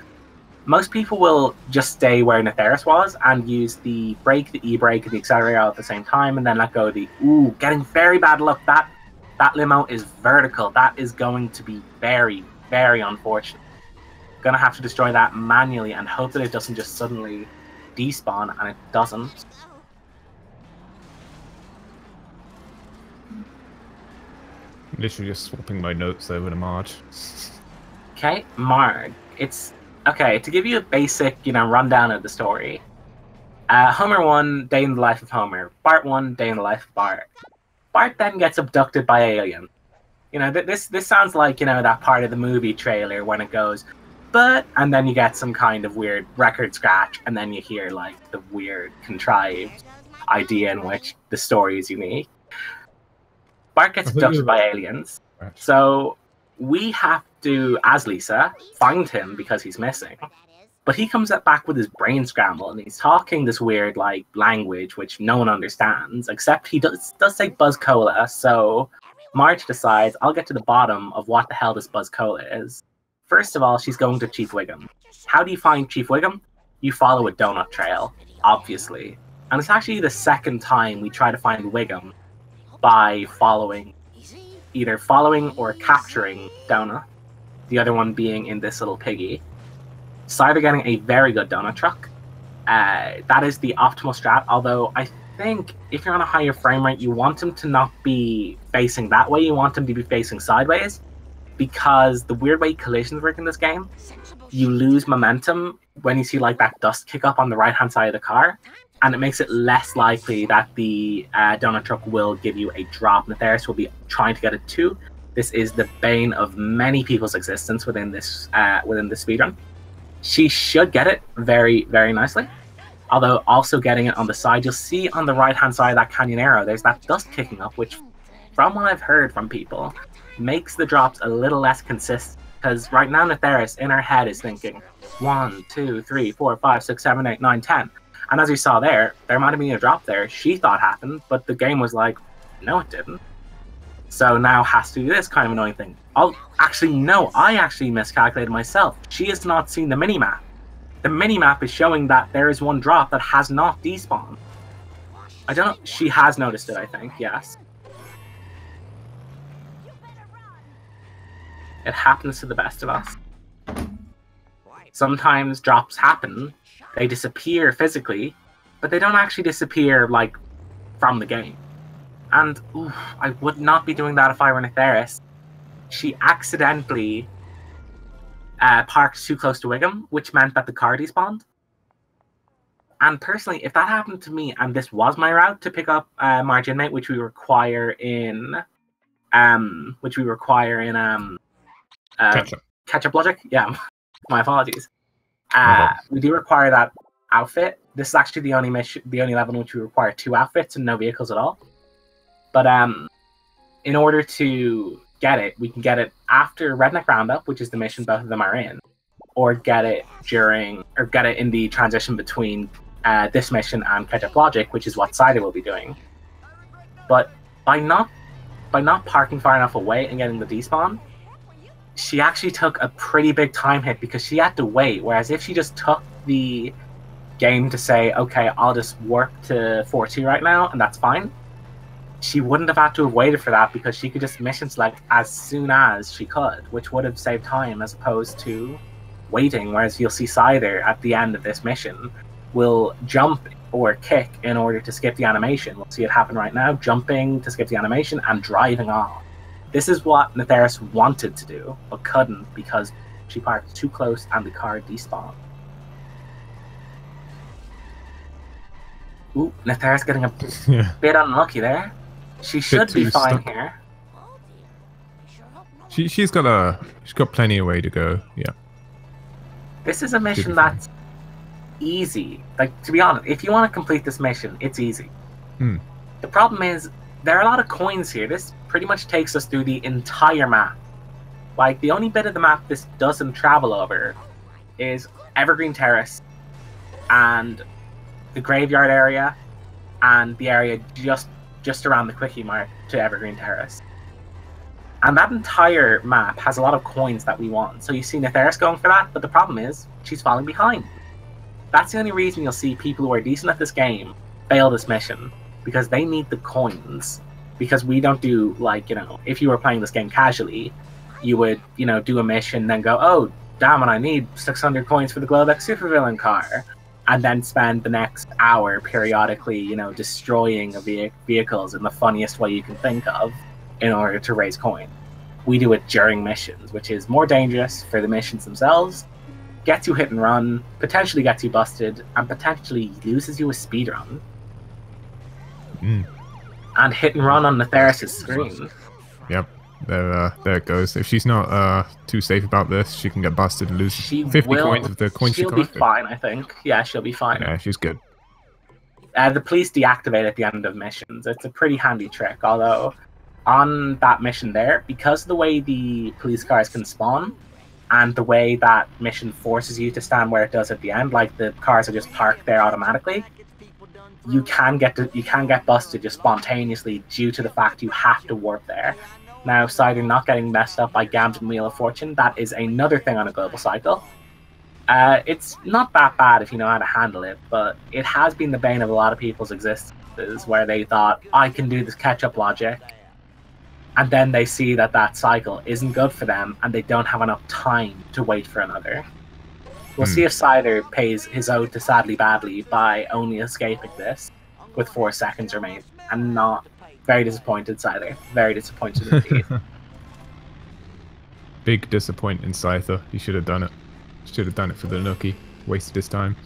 Most people will just stay where Nytheris was and use the brake, the e-brake, and the accelerator all at the same time, and then let go of the getting very bad luck. That limo is vertical. That is going to be very, very unfortunate. Gonna have to destroy that manually and hope that it doesn't just suddenly despawn, and it doesn't. Literally just swapping my notes over to Marge. Okay, Marge. It's okay to give you a basic, rundown of the story. Homer 1, day in the life of Homer. Bart 1, day in the life of Bart. Bart then gets abducted by aliens. This sounds like that part of the movie trailer when it goes, but, and then you get some kind of weird record scratch, and then you hear like the weird contrived idea in which the story is unique. Bart gets abducted by aliens, so we have to, as Lisa, find him because he's missing. But he comes back with his brain scrambled, and he's talking this weird language which no one understands, except he does say Buzz Cola. So Marge decides, I'll get to the bottom of what the hell this Buzz Cola is. First of all, she's going to Chief Wiggum. How do you find Chief Wiggum? You follow a donut trail, obviously. And it's actually the second time we try to find Wiggum by either following or capturing Donut, the other one being in this little piggy. Cyther getting a very good donut truck. That is the optimal strat, although I think if you're on a higher frame rate, you want him to not be facing that way, you want him to be facing sideways, because the weird way collisions work in this game, you lose momentum when you see that dust kick up on the right hand side of the car, and it makes it less likely that the donut truck will give you a drop. Nytheris will be trying to get it too. This is the bane of many people's existence within this speedrun. She should get it very, very nicely. Although also getting it on the side, you'll see on the right-hand side of that canyon arrow, there's that dust kicking up, which, from what I've heard from people, makes the drops a little less consistent. Because right now, Nytheris in her head is thinking 1, 2, 3, 4, 5, 6, 7, 8, 9, 10. And as you saw there might have been a drop there she thought happened, but the game was like, no, it didn't. So now has to do this kind of annoying thing. Oh, actually, no, I actually miscalculated myself. She has not seen the mini-map. The mini-map is showing that there is one drop that has not despawned. I don't know. She has noticed it, I think, yes. It happens to the best of us. Sometimes drops happen, they disappear physically, but they don't actually disappear, like, from the game. And, oof, I would not be doing that if I were Nytheris. She accidentally parked too close to Wiggum, which meant that the car despawned. And personally, if that happened to me, and this was my route to pick up Margin Mate, which we require in Ketchup Logic? Yeah, my apologies. We do require that outfit. This is actually the only level in which we require 2 outfits and no vehicles at all. But in order to get it, we can get it after Redneck Roundup, which is the mission both of them are in, or get it in the transition between this mission and Ketchup Logic, which is what Cyther will be doing. But by not parking far enough away and getting the despawn, she actually took a pretty big time hit because she had to wait. Whereas if she just took the game to say, okay, I'll just work to 4-2 right now, and that's fine, she wouldn't have had to have waited for that because she could just mission select as soon as she could, which would have saved time as opposed to waiting. Whereas you'll see Cyther at the end of this mission will jump or kick in order to skip the animation. We'll see it happen right now, jumping to skip the animation and driving off. This is what Nytheris wanted to do, but couldn't because she parked too close and the car despawned. Ooh, Nytheris getting a bit unlucky there. She should be fine here. She's got plenty of way to go. Yeah. This is a mission that's easy. Like, to be honest, if you want to complete this mission, it's easy. The problem is there are a lot of coins here. This pretty much takes us through the entire map. Like, the only bit of the map this doesn't travel over is Evergreen Terrace and the graveyard area and the area just around the quickie mark to Evergreen Terrace. And that entire map has a lot of coins that we want. So you see Nytheris going for that, but the problem is she's falling behind. That's the only reason you'll see people who are decent at this game fail this mission, because they need the coins. Because we don't do, like, you know, if you were playing this game casually, you would, you know, do a mission, then go, oh, damn it, I need 600 coins for the Globex supervillain car. And then spend the next hour periodically, you know, destroying vehicles in the funniest way you can think of in order to raise coin. We do it during missions, which is more dangerous for the missions themselves, gets you hit and run, potentially gets you busted, and potentially loses you a speedrun. And hit and run on Nytheris' screen. Yep, there it goes. If she's not too safe about this, she can get busted and lose 50 coins of the coins she collected. She'll be fine, I think. Yeah, she'll be fine. Yeah, she's good. The police deactivate at the end of missions. It's a pretty handy trick, although on that mission there, because of the way the police cars can spawn, and the way that mission forces you to stand where it does at the end, like the cars are just parked there automatically, you can get busted just spontaneously due to the fact you have to warp there. Now, Cyther not getting messed up by Gambit and Wheel of Fortune, that is another thing on a global cycle. It's not that bad if you know how to handle it, but it has been the bane of a lot of people's existences where they thought, I can do this catch-up logic, and then they see that that cycle isn't good for them and they don't have enough time to wait for another. We'll see if Cyther pays his ode to Sadly Badly by only escaping this with 4 seconds remaining. I'm not very disappointed, Cyther. Very disappointed indeed. Big disappointment in Cyther. He should have done it. Should have done it for the Nookie. Wasted his time.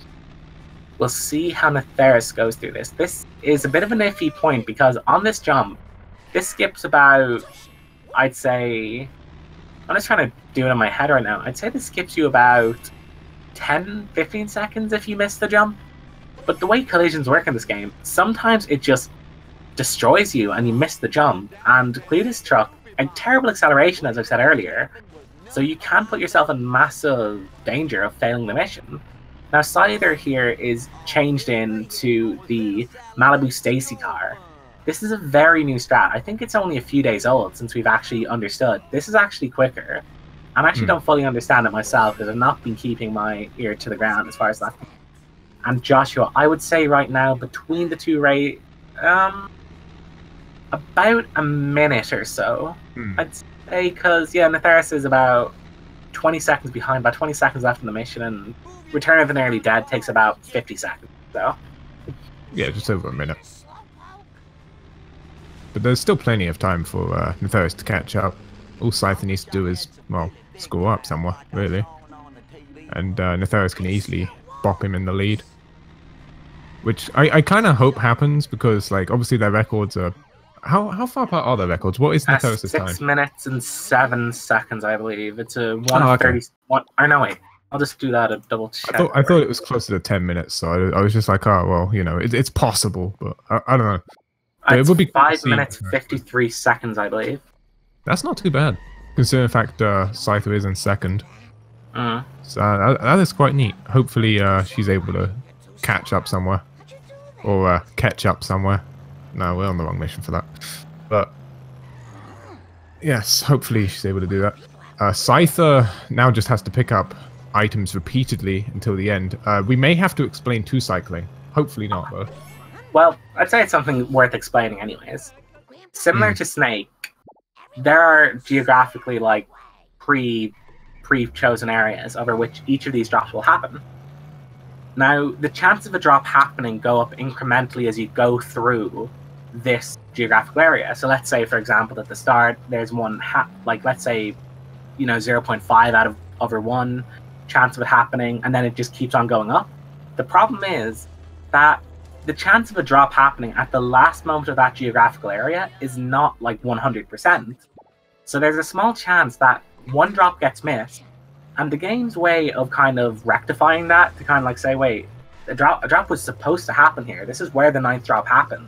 We'll see how Nytheris goes through this. This is a bit of an iffy point because on this jump, this skips about, I'd say, I'm just trying to do it in my head right now. I'd say this skips you about 10-15 seconds if you miss the jump. But the way collisions work in this game, sometimes it just destroys you and you miss the jump. And Cletus truck a terrible acceleration, as I said earlier, so you can put yourself in massive danger of failing the mission. Now, Cyther here is changed into the Malibu Stacy car. This is a very new strat. I think it's only a few days old since we've actually understood. This is actually quicker. I actually don't fully understand it myself because I've not been keeping my ear to the ground as far as that. And Joshua, I would say right now between the two about a minute or so. I'd say because Nytheris is about 20 seconds behind, about 20 seconds left in the mission, and Return of the Nearly Dead takes about 50 seconds. So yeah, just over a minute. But there's still plenty of time for Nytheris to catch up. All Cyther needs to do is, well, score up somewhere, really. And Nytheris can easily bop him in the lead. Which I kind of hope happens because, like, obviously their records are... How far apart are their records? What is Nytheris' time? 6 minutes and 7 seconds, I believe. It's a 1:30... Oh, no, wait. I'll just do that and double check. I thought it was closer to 10 minutes, so I was just like, oh, well, you know, it's possible, but I don't know. But it's it would be 5 minutes, 53 seconds, I believe. That's not too bad, considering the fact Cyther is in second. So that is quite neat. Hopefully she's able to catch up somewhere. Or catch up somewhere. No, we're on the wrong mission for that. But yes, hopefully she's able to do that. Cyther now just has to pick up items repeatedly until the end. We may have to explain two cycling. Hopefully not, though. Well, I'd say it's something worth explaining anyways. Similar to Snake, there are geographically like pre-chosen areas over which each of these drops will happen. Now, the chance of a drop happening go up incrementally as you go through this geographical area. So let's say, for example, at the start, there's one, like let's say, 0.5 out of over 1 chance of it happening, and then it just keeps on going up. The problem is that the chance of a drop happening at the last moment of that geographical area is not like 100%. So there's a small chance that one drop gets missed, and the game's way of kind of rectifying that to kind of like say, wait, a drop was supposed to happen here. This is where the 9th drop happened,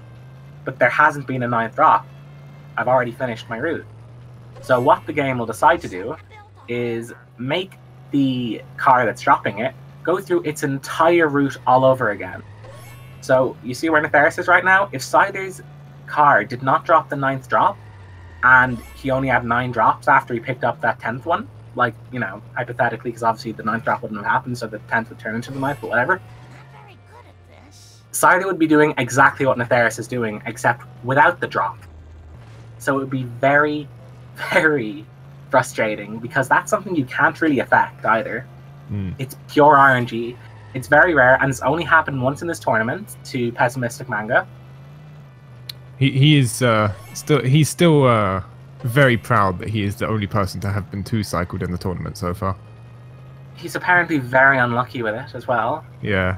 but there hasn't been a 9th drop. I've already finished my route. So what the game will decide to do is make the car that's dropping it go through its entire route all over again. So you see where Nytheris is right now? If Cyther's car did not drop the 9th drop, and he only had 9 drops after he picked up that 10th one, like, hypothetically, because obviously the 9th drop wouldn't have happened, so the 10th would turn into the 9th, but whatever. Cyther would be doing exactly what Nytheris is doing, except without the drop. So it would be very, very frustrating, because that's something you can't really affect either. It's pure RNG. It's very rare, and it's only happened once in this tournament to Pessimistic Manga. He's still very proud that he is the only person to have been 2-cycled in the tournament so far. He's apparently very unlucky with it as well. Yeah.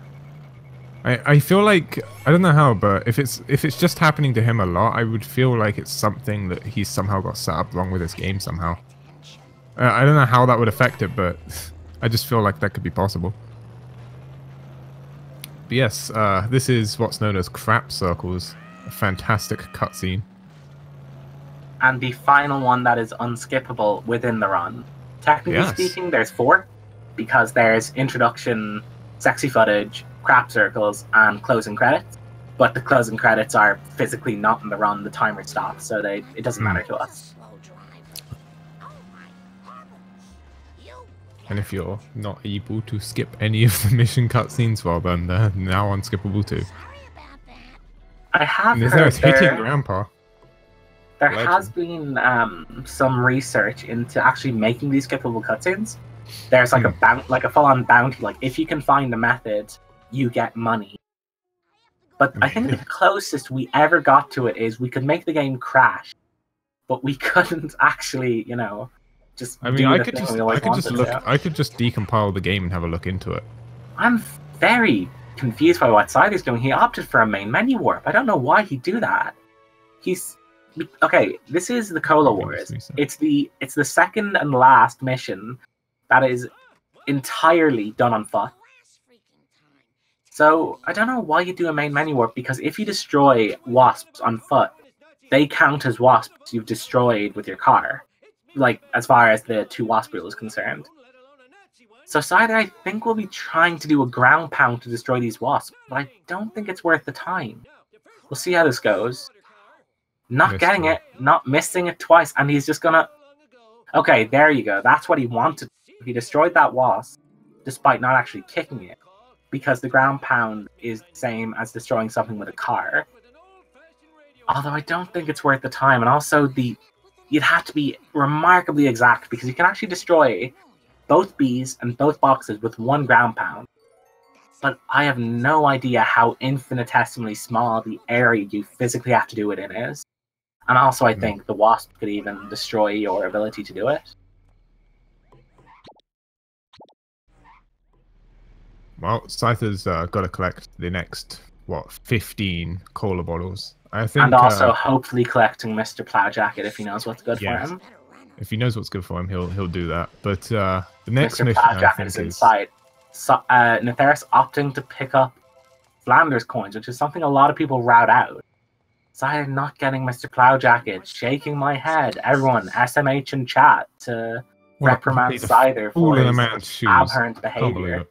I feel like, I don't know how, but if it's just happening to him a lot, I would feel like it's something that he's somehow got set up wrong with his game somehow. I don't know how that would affect it, but I just feel like that could be possible. But yes, this is what's known as crap circles. A fantastic cutscene. And the final one that is unskippable within the run. Technically speaking, there's 4, because there's introduction, sexy footage, crap circles, and closing credits. But the closing credits are physically not in the run, the timer stops, so it doesn't matter to us. And if you're not able to skip any of the mission cutscenes, well then they're now unskippable too. I have and heard hitting Grandpa. There has been some research into actually making these skippable cutscenes. There's like a full-on bounty. Like if you can find a method, you get money. But I think the closest we ever got to it is we could make the game crash, but we couldn't actually, just. I mean, I could just decompile the game and have a look into it. I'm very confused by what Cyther's doing. He opted for a main menu warp. I don't know why he'd do that. Okay, this is the Cola Wars. It's the second and last mission that is entirely done on foot. So I don't know why you do a main menu warp, because if you destroy wasps on foot, they count as wasps you've destroyed with your car. Like, as far as the 2 wasp rule is concerned. So Cyther, I think, will be trying to do a ground pound to destroy these wasps, but I don't think it's worth the time. We'll see how this goes. Not getting it, not missing it twice, and he's just gonna... Okay, there you go. That's what he wanted. He destroyed that wasp, despite not actually kicking it, because the ground pound is the same as destroying something with a car. Although I don't think it's worth the time, and also you'd have to be remarkably exact, because you can actually destroy both bees and both boxes with 1 ground pound. But I have no idea how infinitesimally small the area you physically have to do it in is. And also I think the wasp could even destroy your ability to do it. Well, Scyther's got to collect the next, 15 cola bottles. I think, and also hopefully collecting Mr. Plowjacket if he knows what's good for him. If he knows what's good for him, he'll do that. But the next Mr. mission, I think, is inside. So, Nytheris opting to pick up Flanders coins, which is something a lot of people route out. Cyther not getting Mr. Plowjacket, shaking my head. Everyone, SMH in chat to reprimand Cyther for his aberrant behavior.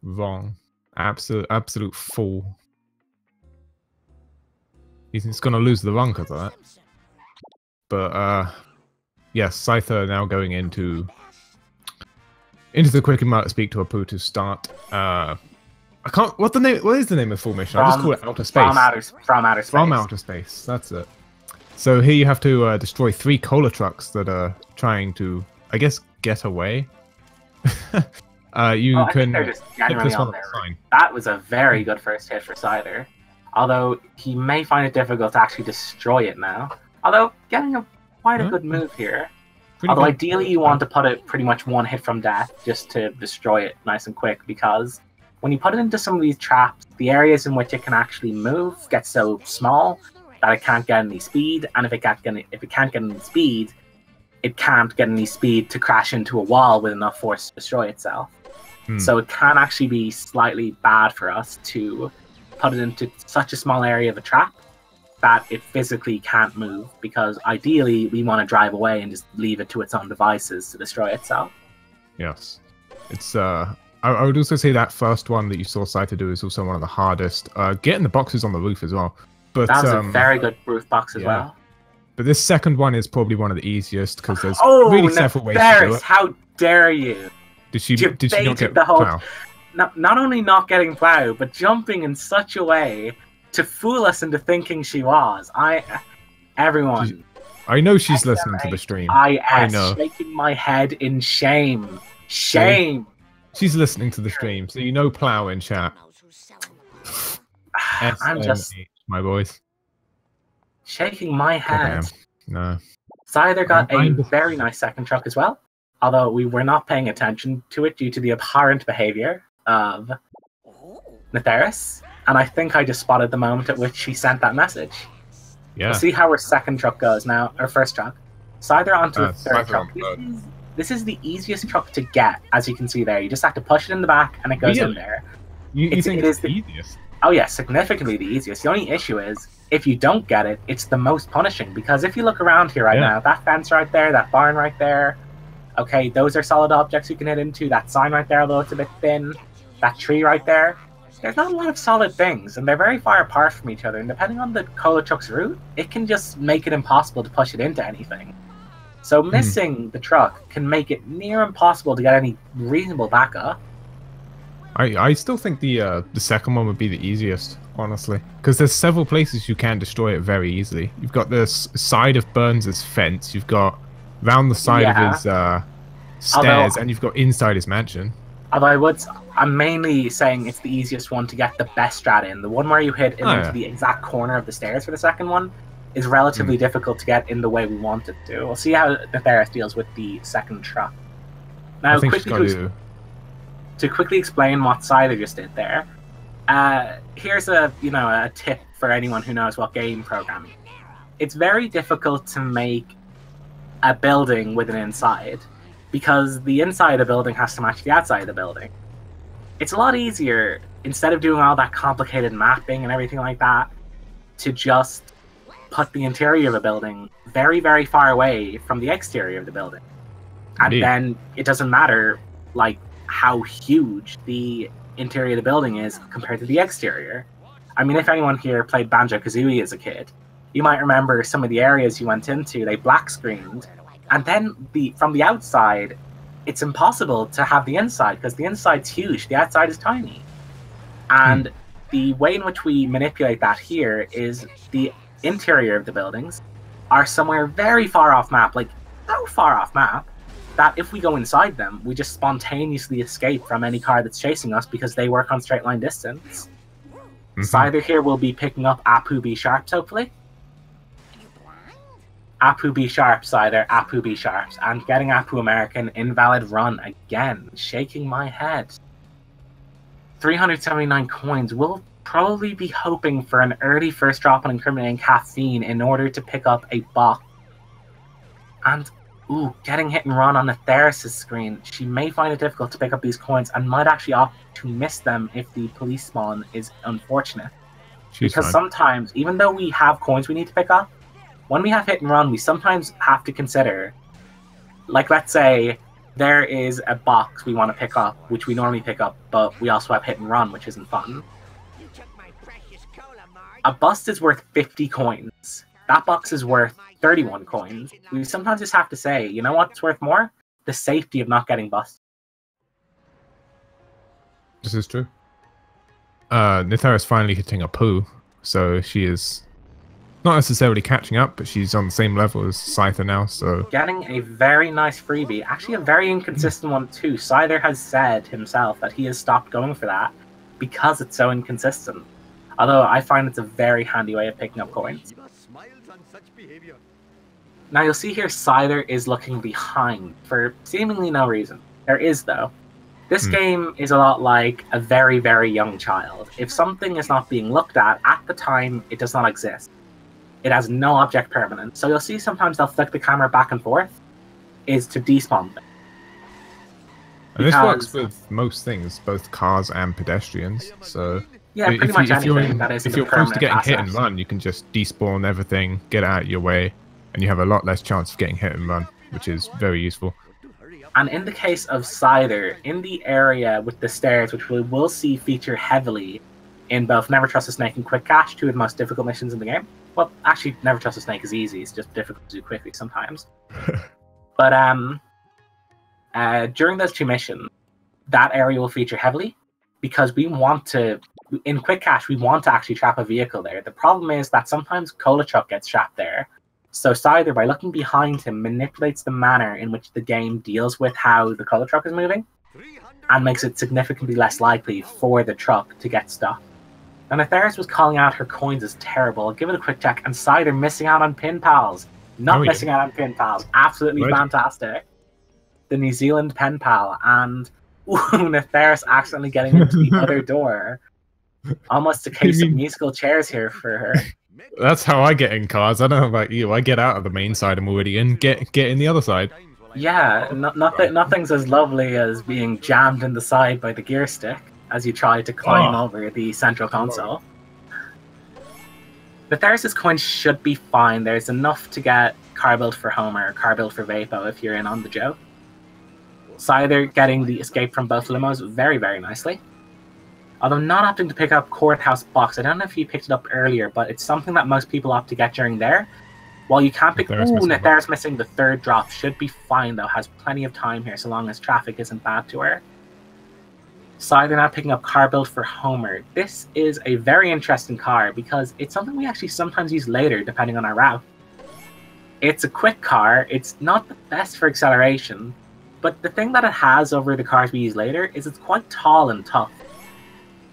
Wrong. Absolute fool. He's going to lose the run because of that. But, yes, Cyther now going into the quick amount to speak to Apu to start. I can't. What is the name of the full mission? I'll just call it Outer Space. From Outer Space. From Outer Space. That's it. So here you have to destroy 3 cola trucks that are trying to, I guess, get away. You can. They're just generally on there. That was a very good first hit for Cyther. Although he may find it difficult to actually destroy it now. Although getting quite a good move here. Although ideally you want to put it pretty much 1 hit from death just to destroy it nice and quick, because when you put it into some of these traps, the areas in which it can actually move get so small that it can't get any speed, and if it can't get any speed, it can't get any speed to crash into a wall with enough force to destroy itself. So it can actually be slightly bad for us to put it into such a small area of a trap that it physically can't move, because ideally we want to drive away and just leave it to its own devices to destroy itself. Yes. It's I would also say that first one that you saw Cyther do is also one of the hardest. Getting the boxes on the roof as well. But that was a very good roof box as well. But this second one is probably one of the easiest, because there's really several ways to do it. How dare you? Did she not get plow? Not only not getting plow, but jumping in such a way to fool us into thinking she was. Everyone. I know she's listening to the stream. I know. Shaking my head in shame. Shame. She's listening to the stream, so you know plow in chat. I'm just my boys. Shaking my head. No. Cyther got a very nice second truck as well, although we were not paying attention to it due to the abhorrent behavior of Nytheris, and I think I just spotted the moment at which she sent that message. Yeah. We'll see how her second truck goes now, or first truck. Cyther onto a third truck. This is the easiest truck to get, as you can see there. You just have to push it in the back, and it goes in there. You think it's the easiest? Oh yeah, significantly the easiest. The only issue is, if you don't get it, it's the most punishing, because if you look around here right now, that fence right there, that barn right there, okay, those are solid objects you can hit into. That sign right there, although it's a bit thin, that tree right there, there's not a lot of solid things, and they're very far apart from each other, and depending on the cola truck's route, it can just make it impossible to push it into anything. So missing the truck can make it near impossible to get any reasonable backup. I still think the second one would be the easiest, honestly, because there's several places you can destroy it very easily. You've got the side of Burns' fence, you've got round the side of his stairs, and you've got inside his mansion. Although I'm mainly saying it's the easiest one to get the best strat in. The one where you hit into the exact corner of the stairs for the second one is relatively difficult to get in the way we want it to. We'll see how Nytheris deals with the second truck. Now, to quickly explain what Cyther just did there, here's a tip for anyone who knows what game programming. It's very difficult to make a building with an inside, because the inside of the building has to match the outside of the building. it's a lot easier, instead of doing all that complicated mapping and everything like that, to just put the interior of a building very, very far away from the exterior of the building. And Indeed. then it doesn't matter, like, how huge the interior of the building is compared to the exterior. I mean, if anyone here played Banjo-Kazooie as a kid, you might remember some of the areas you went into, they black screened, and then from the outside, it's impossible to have the inside, because the inside's huge, the outside is tiny. And the way in which we manipulate that here is the interior of the buildings are somewhere very far off map, like so far off map, that if we go inside them, we just spontaneously escape from any car that's chasing us because they work on straight line distance. Cyther here will be picking up Apu B Sharps, hopefully. Apu B Sharps, Cyther, Apu B Sharps, and getting Apu American, invalid run again, shaking my head. 379 coins. We'll probably be hoping for an early first drop on incriminating caffeine in order to pick up a box. And, ooh, getting hit and run on Nytheris' screen. She may find it difficult to pick up these coins and might actually opt to miss them if the police spawn is unfortunate. Because sometimes, even though we have coins we need to pick up, when we have hit and run, we sometimes have to consider, like, let's say there is a box we want to pick up, which we normally pick up, but we also have hit and run, which isn't fun. A bust is worth 50 coins. That box is worth 31 coins. We sometimes just have to say, you know what's worth more? The safety of not getting busted. This is true. Nytheris finally hitting a poo, so she is not necessarily catching up, but she's on the same level as Cyther now, so... Getting a very nice freebie. Actually, a very inconsistent one, too. Cyther has said himself that he has stopped going for that because it's so inconsistent. Although I find it's a very handy way of picking up coins. Now, you'll see here Cyther is looking behind for seemingly no reason. There is, though. This game is a lot like a very, very young child. If something is not being looked at the time, it does not exist. It has no object permanence. So you'll see sometimes they'll flick the camera back and forth, is to despawn them. And this works with most things, both cars and pedestrians. So yeah, pretty much anything that isn't if you're close to getting hit and run, you can just despawn everything, get it out of your way, and you have a lot less chance of getting hit and run, which is very useful. And in the case of Cyther, in the area with the stairs, which we will see feature heavily in both Never Trust a Snake and Quick Cash, two of the most difficult missions in the game. Well, actually, Never Trust a Snake is easy. It's just difficult to do quickly sometimes. But during those two missions, that area will feature heavily because we want to, in Quick Cash, we want to actually trap a vehicle there. The problem is that sometimes Cola Truck gets trapped there. So Cyther, by looking behind him, manipulates the manner in which the game deals with how the Cola Truck is moving and makes it significantly less likely for the truck to get stuck. Now, Nytheris was calling out her coins as terrible. I'll give it a quick check. And Cyther missing out on pin pals. Not missing out on pin pals. Absolutely fantastic. The New Zealand pen pal. And Nytheris accidentally getting into the other door. Almost a case of musical chairs here for her. That's how I get in cars. I don't know about you. I get out of the main side I'm already in. Get in the other side. Yeah, nothing's as lovely as being jammed in the side by the gear stick as you try to climb over the central console. Nytheris' coins should be fine. There's enough to get car build for Homer, car build for Vapo if you're in on the joke. Cyther getting the escape from both limos very, very nicely. Although not opting to pick up Courthouse Box. I don't know if you picked it up earlier, but it's something that most people opt to get during there. While you can't pick... Nytheris missing the third drop. Should be fine, though. Has plenty of time here, so long as traffic isn't bad to her. Cyther now picking up car build for Homer. This is a very interesting car because it's something we actually sometimes use later, depending on our route. It's a quick car. It's not the best for acceleration, but the thing that it has over the cars we use later is it's quite tall and tough.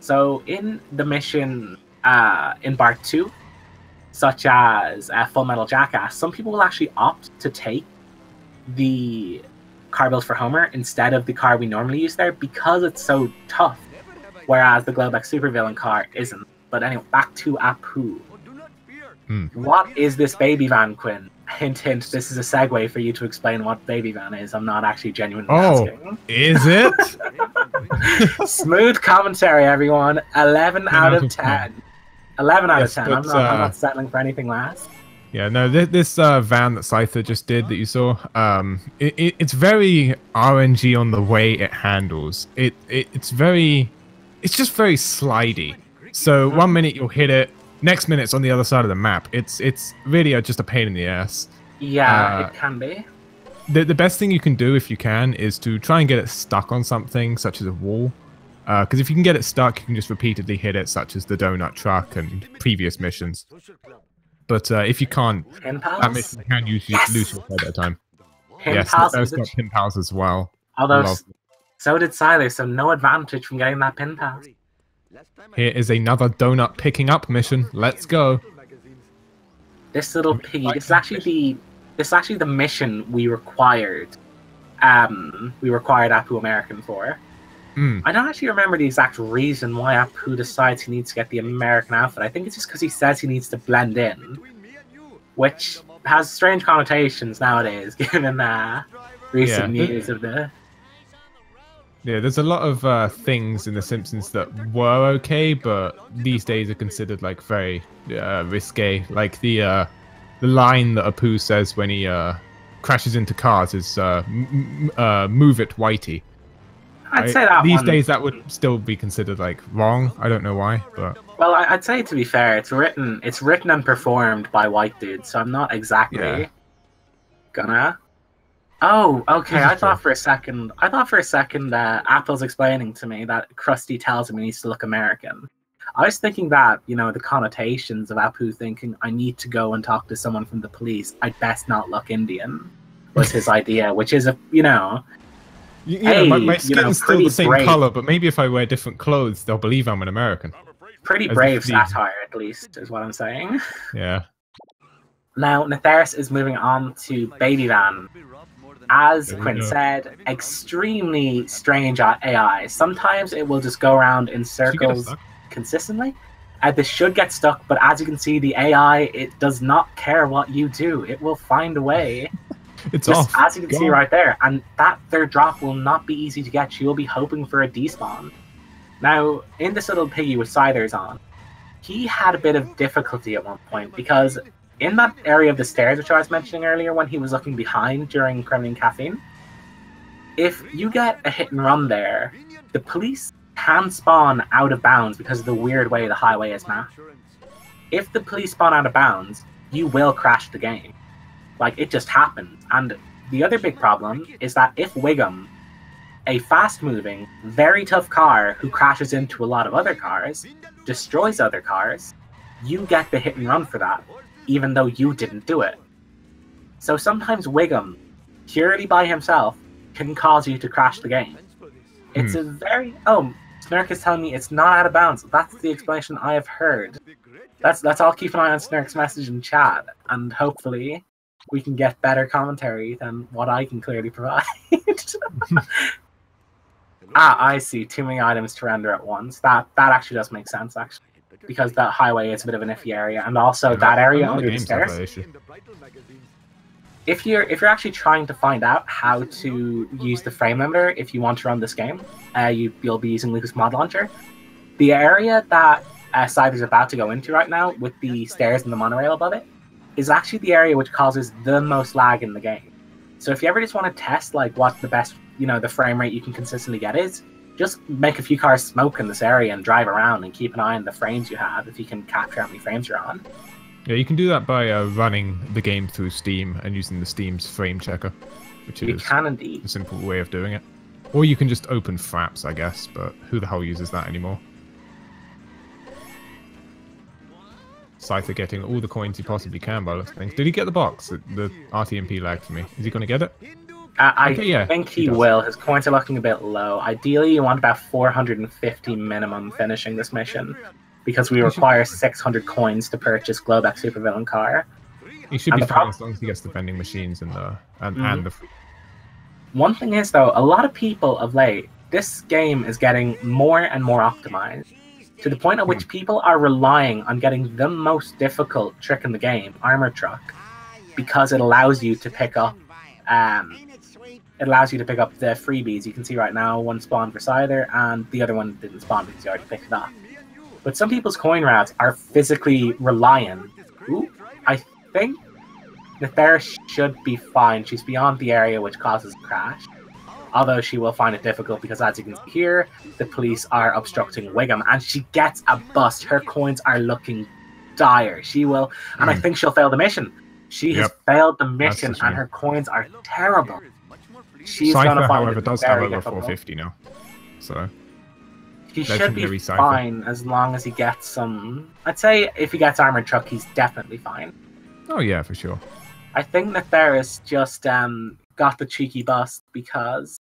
So in the mission in Part 2, such as Full Metal Jackass, some people will actually opt to take the car build for Homer instead of the car we normally use there because it's so tough, whereas the Globex supervillain car isn't. But anyway, back to Apu. What is this baby van, Quinn? Hint, hint, this is a segue for you to explain what baby van is. I'm not actually genuinely asking. Is it? Smooth commentary, everyone. 11 out of 10. 11 out of 10. But, I'm not settling for anything less. Yeah, no, this van that Cyther just did that you saw, it's very RNG on the way it handles. It's just very slidey. So 1 minute you'll hit it, next minute it's on the other side of the map. It's really just a pain in the ass. Yeah, it can be. The best thing you can do if you can is to try and get it stuck on something such as a wall. Because if you can get it stuck, you can just repeatedly hit it, such as the donut truck and previous missions. But if you can't, that mission can lose your head at a time. Yes, those got pin pals as well. Although, so did Cyther, so no advantage from getting that pin pal. Here is another donut picking up mission. Let's go. This little piggy. This is actually the mission we required. We required Apu American for. I don't actually remember the exact reason why Apu decides he needs to get the American outfit. I think it's just because he says he needs to blend in, which has strange connotations nowadays, given recent news of the. Yeah, there's a lot of things in The Simpsons that were okay, but these days are considered like very risque. Like the line that Apu says when he crashes into cars is "Move it, Whitey." I'd say that these days that would still be considered like wrong. I don't know why, but well, I'd say to be fair, it's written and performed by white dudes, so I'm not exactly gonna. Oh, okay. I thought for a second Apple's explaining to me that Krusty tells him he needs to look American. I was thinking that, the connotations of Apu thinking I need to go and talk to someone from the police. I'd best not look Indian was his idea, which is my skin's still the same color, but maybe if I wear different clothes, they'll believe I'm an American. Pretty brave satire, at least, is what I'm saying. Yeah. Now, Nytheris is moving on to Baby Van. As Quinn said, extremely strange AI. Sometimes it will just go around in circles consistently. This should get stuck, but as you can see, the AI, it does not care what you do. It will find a way. It's just off. As you can see right there. And that third drop will not be easy to get. You'll be hoping for a despawn. Now, in this little piggy with Cythers on, he had a bit of difficulty at one point because in that area of the stairs, which I was mentioning earlier when he was looking behind during Kremlin Caffeine, if you get a hit and run there, the police can spawn out of bounds because of the weird way the highway is mapped. If the police spawn out of bounds, you will crash the game. Like, it just happens. And the other big problem is that if Wiggum, a fast-moving, very tough car who crashes into a lot of other cars, destroys other cars, you get the hit and run for that, even though you didn't do it. So sometimes Wiggum, purely by himself, can cause you to crash the game. It's a very... Oh, Snurk is telling me it's not out of bounds. That's the explanation I have heard. Let's all keep an eye on Snurk's message in chat, and hopefully we can get better commentary than what I can clearly provide. I see. Too many items to render at once. That actually does make sense, actually. Because that highway is a bit of an iffy area, and also that area under the stairs. If you're actually trying to find out how to use the frame limiter if you want to run this game, you'll be using Lucas Mod Launcher. The area that Cyther's about to go into right now, with the stairs and the monorail above it, is actually the area which causes the most lag in the game. So if you ever just want to test like what the best, the frame rate you can consistently get is, just make a few cars smoke in this area and drive around and keep an eye on the frames you have if you can capture how many frames you're on. Yeah, you can do that by running the game through Steam and using the Steam's frame checker, which is a simple way of doing it. Or you can just open Fraps, I guess, but who the hell uses that anymore? Cyther getting all the coins he possibly can by looks of things. Did he get the box? The RTMP lagged for me. Is he going to get it? I think he will. His coins are looking a bit low. Ideally, you want about 450 minimum finishing this mission, because we require 600 coins to purchase Globex Supervillain car. He should be fine as long as he gets the vending machines and the One thing is, though, a lot of people of late, this game is getting more and more optimized, to the point at which people are relying on getting the most difficult trick in the game, Armor Truck, because it allows you to pick up it allows you to pick up the freebies. You can see right now one spawned for Cyther, and the other one didn't spawn because you already picked it up. But some people's coin routes are physically reliant. Ooh, I think Nytheris should be fine. She's beyond the area which causes a crash. Although she will find it difficult because, as you can see here, the police are obstructing Wiggum, and she gets a bust. Her coins are looking dire. She will, and I think she'll fail the mission. She has failed the mission, and her coins are terrible. She's going to find however, it does have very over difficult. 450 now, so he should be fine as long as he gets some. I'd say if he gets armored truck, he's definitely fine. Oh yeah, for sure. I think Nytheris just got the cheeky bust because,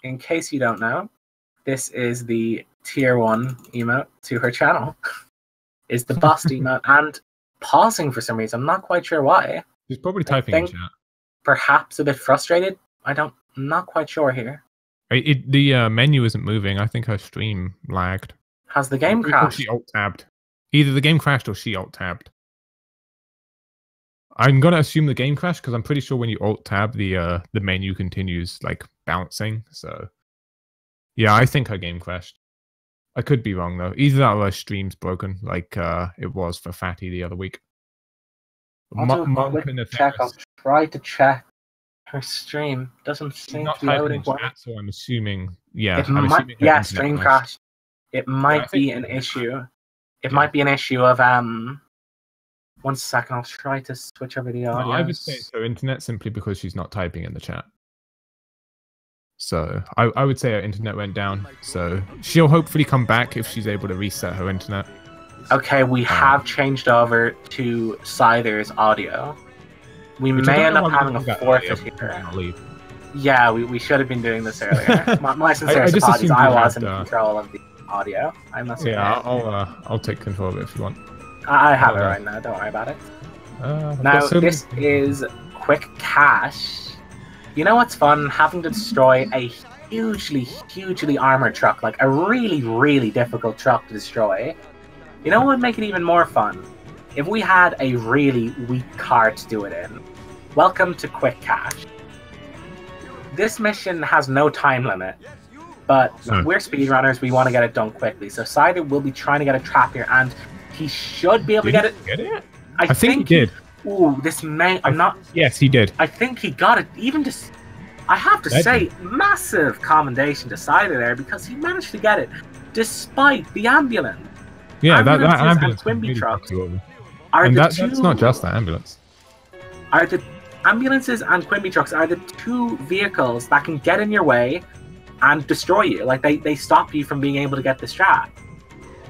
in case you don't know, this is the tier 1 emote to her channel. Is the bust emote, and pausing for some reason. I'm not quite sure why. She's probably typing in chat. Perhaps a bit frustrated. I'm not quite sure here. The menu isn't moving. I think her stream lagged. Has the game crashed? She alt-tabbed. Either the game crashed or she alt-tabbed. I'm gonna assume the game crashed because I'm pretty sure when you alt-tab, the menu continues like bouncing. So yeah, I think her game crashed. I could be wrong though. Either that or her stream's broken, like it was for Fatty the other week. I'll try to check her stream. Doesn't seem to be loading. So I'm assuming, yeah. Stream crashed. It might be an issue. It might be an issue of 1 second. I'll try to switch over the audio. No, I would say it's her internet simply because she's not typing in the chat. So I would say her internet went down. So she'll hopefully come back if she's able to reset her internet. Okay, we have changed over to Cyther's audio. We may end up having a forfeit here. Yeah, we should have been doing this earlier. My sincerest apologies. I was in control of the audio. I must admit. Yeah, I'll take control of it if you want. I have it right now. Don't worry about it. Now this is quick cash. You know what's fun? Having to destroy a hugely armored truck, like a really difficult truck to destroy. You know what would make it even more fun? If we had a really weak car to do it in. Welcome to Quick Cash. This mission has no time limit, but we're speedrunners, we want to get it done quickly. So Cyther will be trying to get a trap here, and he should be able to get it. Get it? I think he did. Ooh, this may... I'm not... Yes, he did. I think he got it. Even just... I have to say, massive commendation to Cyther there, because he managed to get it, despite the ambulance. Yeah, that ambulance and Quimby trucks that's not just the ambulance. Are the ambulances and Quimby trucks are the two vehicles that can get in your way and destroy you. Like, they stop you from being able to get the strap.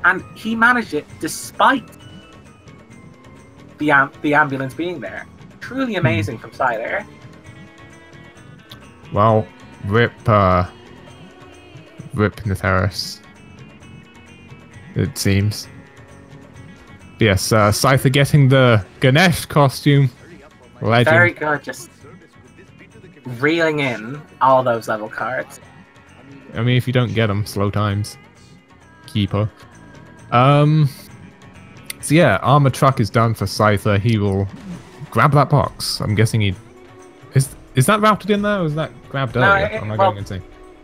And he managed it despite the ambulance being there. Truly amazing from Cyther. Well, rip Nytheris, it seems. Yes, Cyther getting the Ganesh costume. Legend. Very good, just reeling in all those level cards. I mean, if you don't get them, slow times. Keeper. So yeah, armor truck is done for Cyther. He will grab that box. I'm guessing he... Is that routed in there, or is that grabbed earlier? Am I going insane?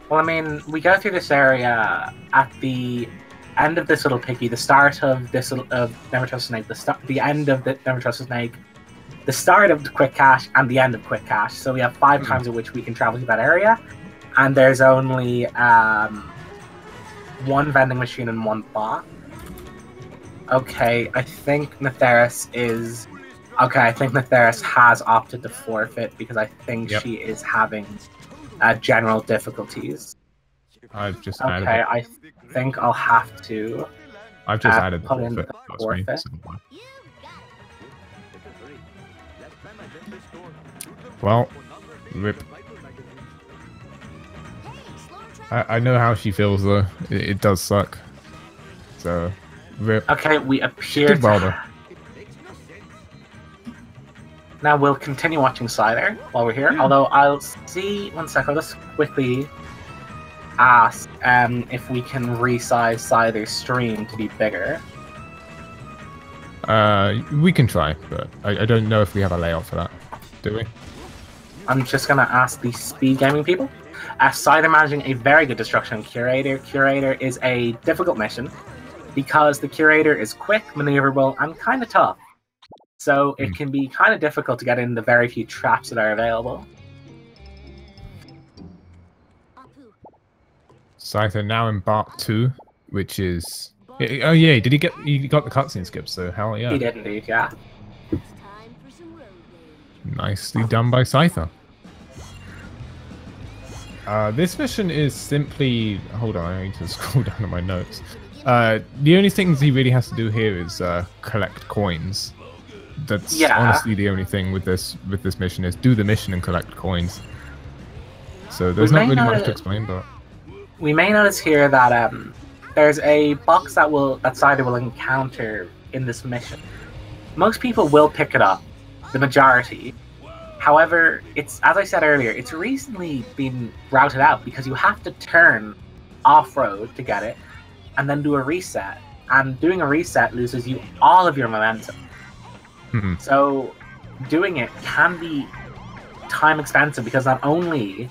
Well, I mean, we go through this area at the end of this little piggy, the start of this Never Trust a Snake, the end of the Never Trust a Snake, the start of the Quick Cash, and the end of Quick Cash. So we have 5 times in which we can travel to that area, and there's only 1 vending machine and 1 bot. Okay, I think Nytheris is... Okay, I think Nytheris has opted to forfeit because I think she is having general difficulties. I've just added it. I think I'll have to... I've just added the forfeit. Well, rip. I know how she feels though. It does suck. So, rip. Okay, we appear to... Now we'll continue watching Cyther while we're here, although I'll see... 1 second, I'll just quickly ask if we can resize Cyther's stream to be bigger. We can try, but I don't know if we have a layout for that. Do we? I'm just going to ask the speed gaming people. Cyther managing a very good destruction curator. Curator is a difficult mission because the curator is quick, maneuverable, and kind of tough. So it can be kind of difficult to get in the very few traps that are available. Cyther now in Bark 2, which is... Oh yeah, did he get... He got the cutscene skip, so hell yeah. He did indeed, yeah. Nicely done by Cyther. This mission is simply... Hold on, I need to scroll down to my notes. The only things he really has to do here is collect coins. That's honestly the only thing with this mission is do the mission and collect coins. So there's not really much to explain, but... We may notice here that there's a box that Cyther will encounter in this mission. Most people will pick it up, the majority. However, it's, as I said earlier, it's recently been routed out because you have to turn off-road to get it, and then do a reset. And doing a reset loses you all of your momentum. So doing it can be time expensive because not only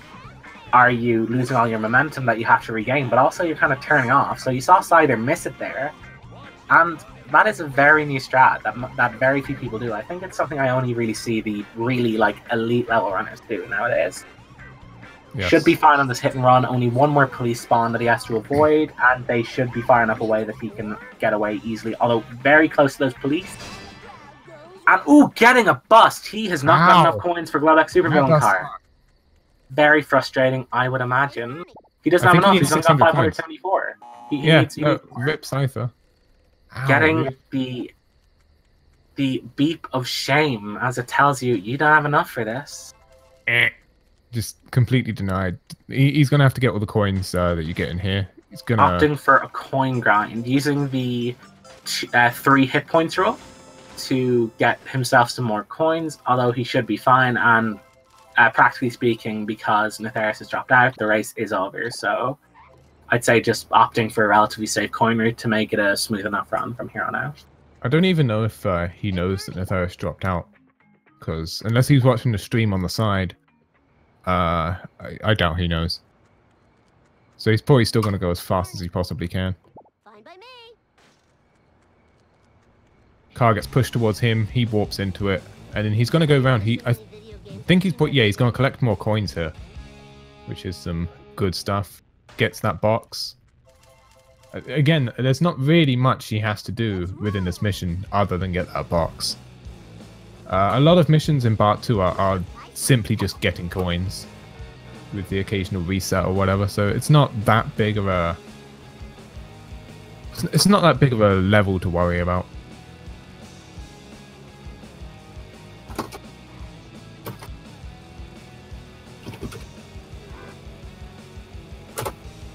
are you losing all your momentum that you have to regain, but also you're kind of turning off. So you saw Cyther miss it there, and that is a very new strat that very few people do. I think it's something I only really see the really like elite level runners do nowadays. Yes. Should be fine on this hit and run. Only one more police spawn that he has to avoid, and they should be far enough away that he can get away easily. Although very close to those police. And ooh, getting a bust. He has not got enough coins for Glowback Supervillain car. Very frustrating, I would imagine. He doesn't have enough. He's only got 574. He needs rip Cyther. Getting the beep of shame as it tells you you don't have enough for this. Just completely denied. He's gonna have to get all the coins that you get in here. He's gonna opting for a coin grind using the 3 hit points rule to get himself some more coins. Although he should be fine, and practically speaking, because Nytheris has dropped out, the race is over. So I'd say just opting for a relatively safe coin route to make it a smooth enough run from here on out. I don't even know if he knows that Nytheris dropped out, because unless he's watching the stream on the side, I doubt he knows. So he's probably still going to go as fast as he possibly can. Fine by me. Car gets pushed towards him, he warps into it, and then he's going to go around. I think he's going to collect more coins here, which is some good stuff. Gets that box. Again, there's not really much he has to do within this mission other than get that box. A lot of missions in Part 2 are simply just getting coins with the occasional reset or whatever, so it's not that big of a level to worry about.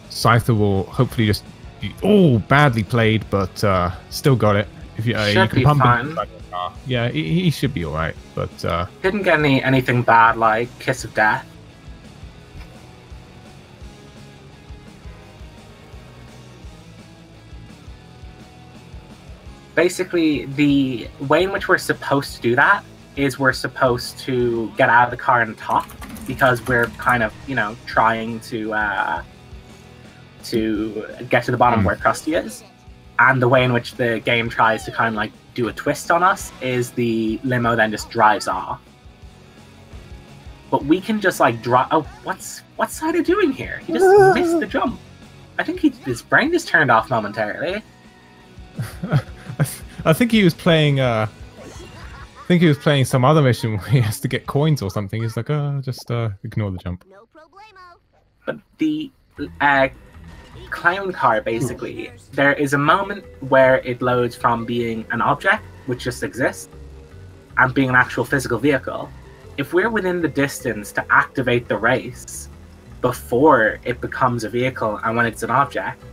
Cyther will hopefully just... Oh, badly played, but still got it. If you can pump him inside the car. Yeah, he should be alright, but... Didn't get anything bad like Kiss of Death. Basically, the way in which we're supposed to do that is we're supposed to get out of the car and talk, because we're kind of, trying to get to the bottom where Krusty is. And the way in which the game tries to kind of like do a twist on us is the limo then just drives off. But we can just like drive... Oh, what's Cyther doing here? He just missed the jump. I think his brain just turned off momentarily. I think he was playing... I think he was playing some other mission where he has to get coins or something. He's like, just ignore the jump. No problemo. But the clown car, basically, there is a moment where it loads from being an object, which just exists, and being an actual physical vehicle. If we're within the distance to activate the race before it becomes a vehicle and when it's an object,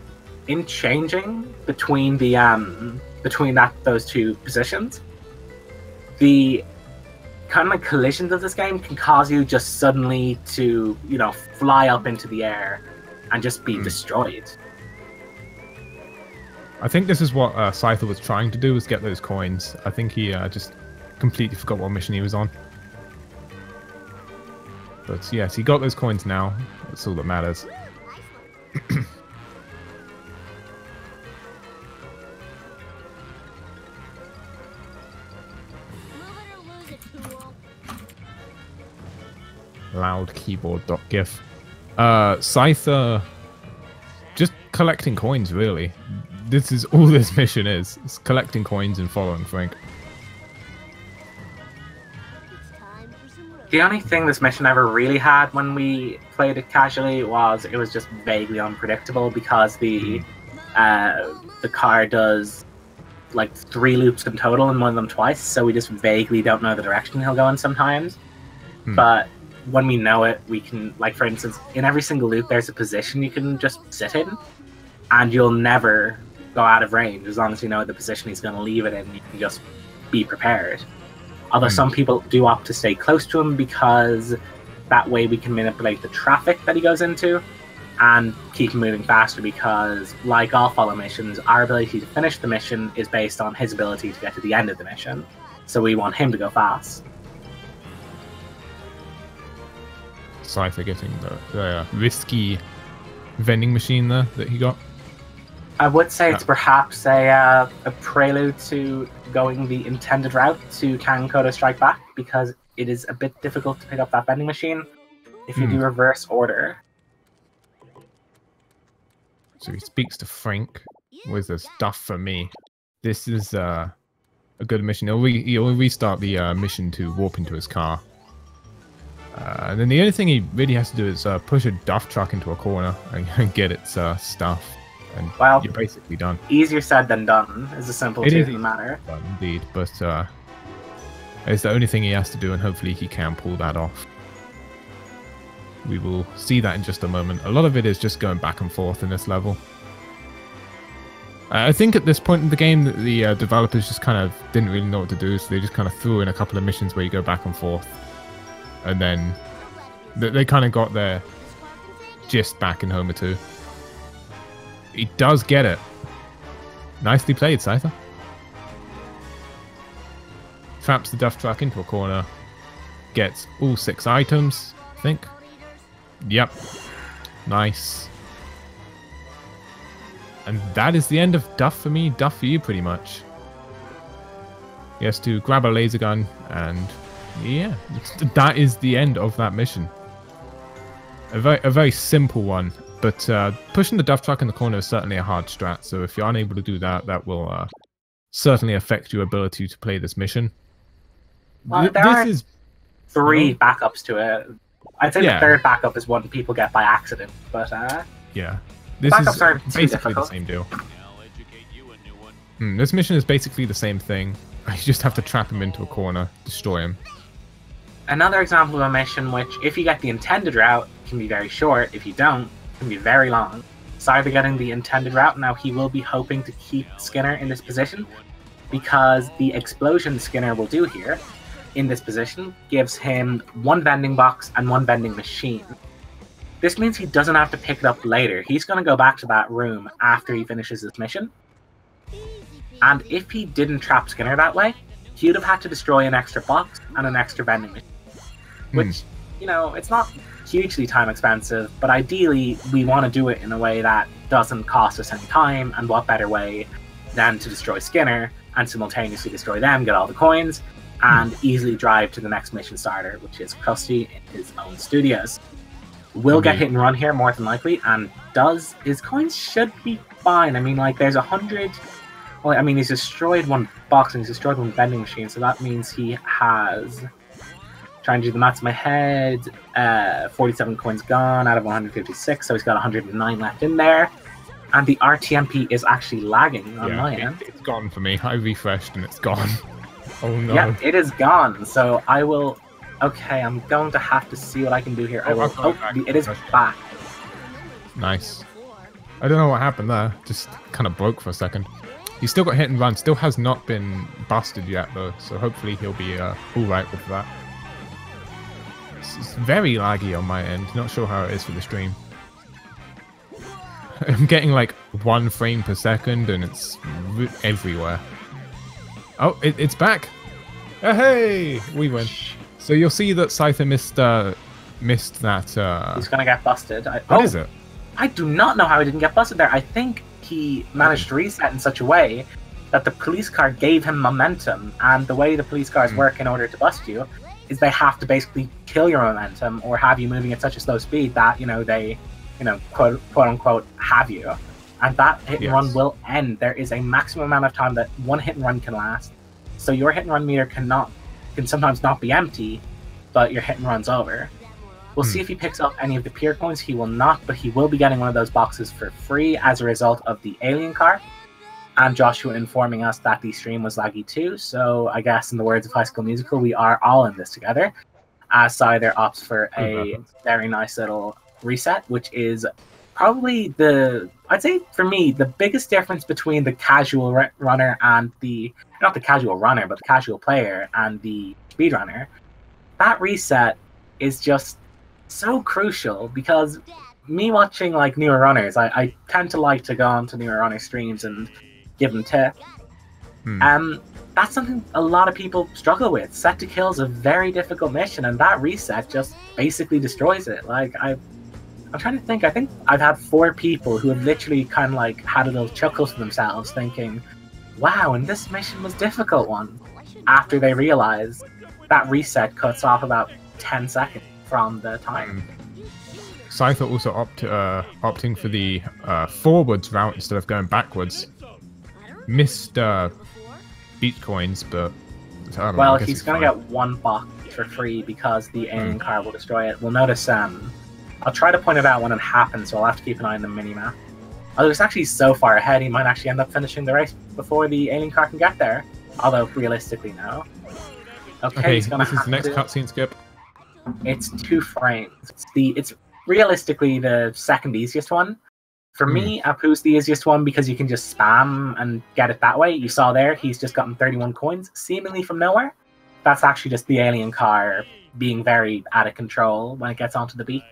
in changing between the those two positions, the kind of like collisions of this game can cause you just suddenly to, fly up into the air and just be destroyed. I think this is what Cyther was trying to do, was get those coins. I think he just completely forgot what mission he was on. But yes, he got those coins now. That's all that matters. Loud keyboard.gif. Scyther just collecting coins, really. This is all this mission is. It's collecting coins and following Frank. The only thing this mission ever really had when we played it casually was it was just vaguely unpredictable because the car does like 3 loops in total and one of them twice, so we just vaguely don't know the direction he'll go in sometimes. But when we know it, we can, like, for instance, in every single loop there's a position you can just sit in and you'll never go out of range as long as you know the position he's going to leave it in. You can just be prepared. Although some people do opt to stay close to him because that way we can manipulate the traffic that he goes into and keep him moving faster, because like all follow missions, our ability to finish the mission is based on his ability to get to the end of the mission. So we want him to go fast. Cypher getting the risky vending machine there that he got. I would say it's perhaps a prelude to going the intended route to Can Kodo Strike Back, because it is a bit difficult to pick up that vending machine if you do reverse order. So he speaks to Frank with the stuff for me. This is a good mission. He'll restart the mission to warp into his car. And then the only thing he really has to do is push a duff truck into a corner and get its stuff. And well, you're basically done. Easier said than done is a simple truth of the matter. Indeed, but it's the only thing he has to do, and hopefully he can pull that off. We will see that in just a moment. A lot of it is just going back and forth in this level. I think at this point in the game, the developers just kind of didn't really know what to do, so they just kind of threw in a couple of missions where you go back and forth. And then they kind of got their gist back in Homer 2. He does get it. Nicely played, Cyther. Traps the duff truck into a corner. Gets all 6 items, I think. Yep. Nice. And that is the end of Duff for me, Duff for you, pretty much. He has to grab a laser gun, and yeah, that is the end of that mission. A very simple one, but pushing the duff truck in the corner is certainly a hard strat, so if you're unable to do that, that will certainly affect your ability to play this mission. Well, there are 3 backups to it. I'd say the third backup is one people get by accident, but yeah, this is basically the same deal. This mission is basically the same thing. You just have to trap him into a corner, destroy him. Another example of a mission which, if you get the intended route, can be very short. If you don't, it can be very long. Cyther getting the intended route, now he will be hoping to keep Skinner in this position, because the explosion Skinner will do here, in this position, gives him 1 vending box and 1 vending machine. This means he doesn't have to pick it up later. He's going to go back to that room after he finishes this mission. And if he didn't trap Skinner that way, he would have had to destroy an extra box and an extra vending machine. Which, you know, it's not hugely time expensive, but ideally we want to do it in a way that doesn't cost us any time, and what better way than to destroy Skinner and simultaneously destroy them, get all the coins, and easily drive to the next mission starter, which is Krusty in his own studios. Will get hit and run here more than likely, and does. His coins should be fine. I mean, like, there's 100... Well, I mean, he's destroyed 1 box and he's destroyed 1 vending machine, so that means he has... Trying to do the maths in my head, 47 coins gone out of 156, so he's got 109 left in there. And the RTMP is actually lagging on my end. It's gone for me. I refreshed and it's gone. Oh no. Yeah, it is gone. So I will... Okay, I'm going to have to see what I can do here. It is back. Nice. I don't know what happened there. Just kind of broke for a second. He's still got hit and run. Still has not been busted yet, though. So hopefully he'll be alright with that. It's very laggy on my end. Not sure how it is for the stream. I'm getting like 1 frame per second and it's everywhere. Oh, it's back! Hey! We win. So you'll see that Cyther missed missed that. He's gonna get busted. What is it? I do not know how he didn't get busted there. I think he managed to reset in such a way that the police car gave him momentum, and the way the police cars work in order to bust you is they have to basically kill your momentum or have you moving at such a slow speed that, they, quote unquote, have you. And that hit and run will end. There is a maximum amount of time that one hit and run can last. So your hit and run meter can sometimes not be empty, but your hit and run's over. We'll see if he picks up any of the pier coins. He will not, but he will be getting one of those boxes for free as a result of the alien car. And Joshua informing us that the stream was laggy too. So I guess in the words of High School Musical, we are all in this together. As Cyther opts for a very nice little reset, which is probably I'd say for me, the biggest difference between the casual runner and not the casual runner, but the casual player and the speedrunner. That reset is just so crucial because me watching like newer runners, I tend to like to go onto newer runner streams and give them tips. That's something a lot of people struggle with. Set to kill is a very difficult mission, and that reset just basically destroys it. Like I'm trying to think. I think I've had 4 people who have literally kind of like had a little chuckle to themselves, thinking, "Wow, and this mission was a difficult one." After they realize that reset cuts off about 10 seconds from the time. Cyther also opting for the forwards route instead of going backwards. Missed beach coins, but well, he's gonna get 1 box for free because the alien car will destroy it. We'll notice. I'll try to point it out when it happens, so I'll have to keep an eye on the minimap. Although it's actually so far ahead, he might actually end up finishing the race before the alien car can get there. Although realistically, no. Okay, he's gonna this is the next cutscene skip. It's 2 frames. It's realistically the second easiest one. For me, Apu's the easiest one because you can just spam and get it that way. You saw there, he's just gotten 31 coins, seemingly from nowhere. That's actually just the alien car being very out of control when it gets onto the beat.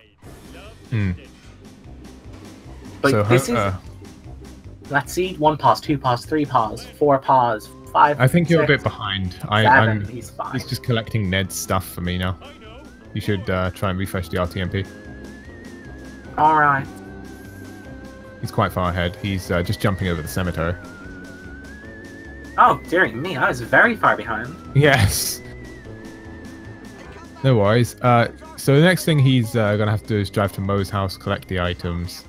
But so this is... let's see, 1 pause, 2 pause, 3 pause, 4 pause, 5, I think 6, you're a bit behind. 7, he's fine. He's just collecting Ned's stuff for me now. You should try and refresh the RTMP. Alright. He's quite far ahead. He's just jumping over the cemetery. Oh, dearie me, I was very far behind. Yes. No worries. So the next thing he's going to have to do is drive to Mo's house, collect the items.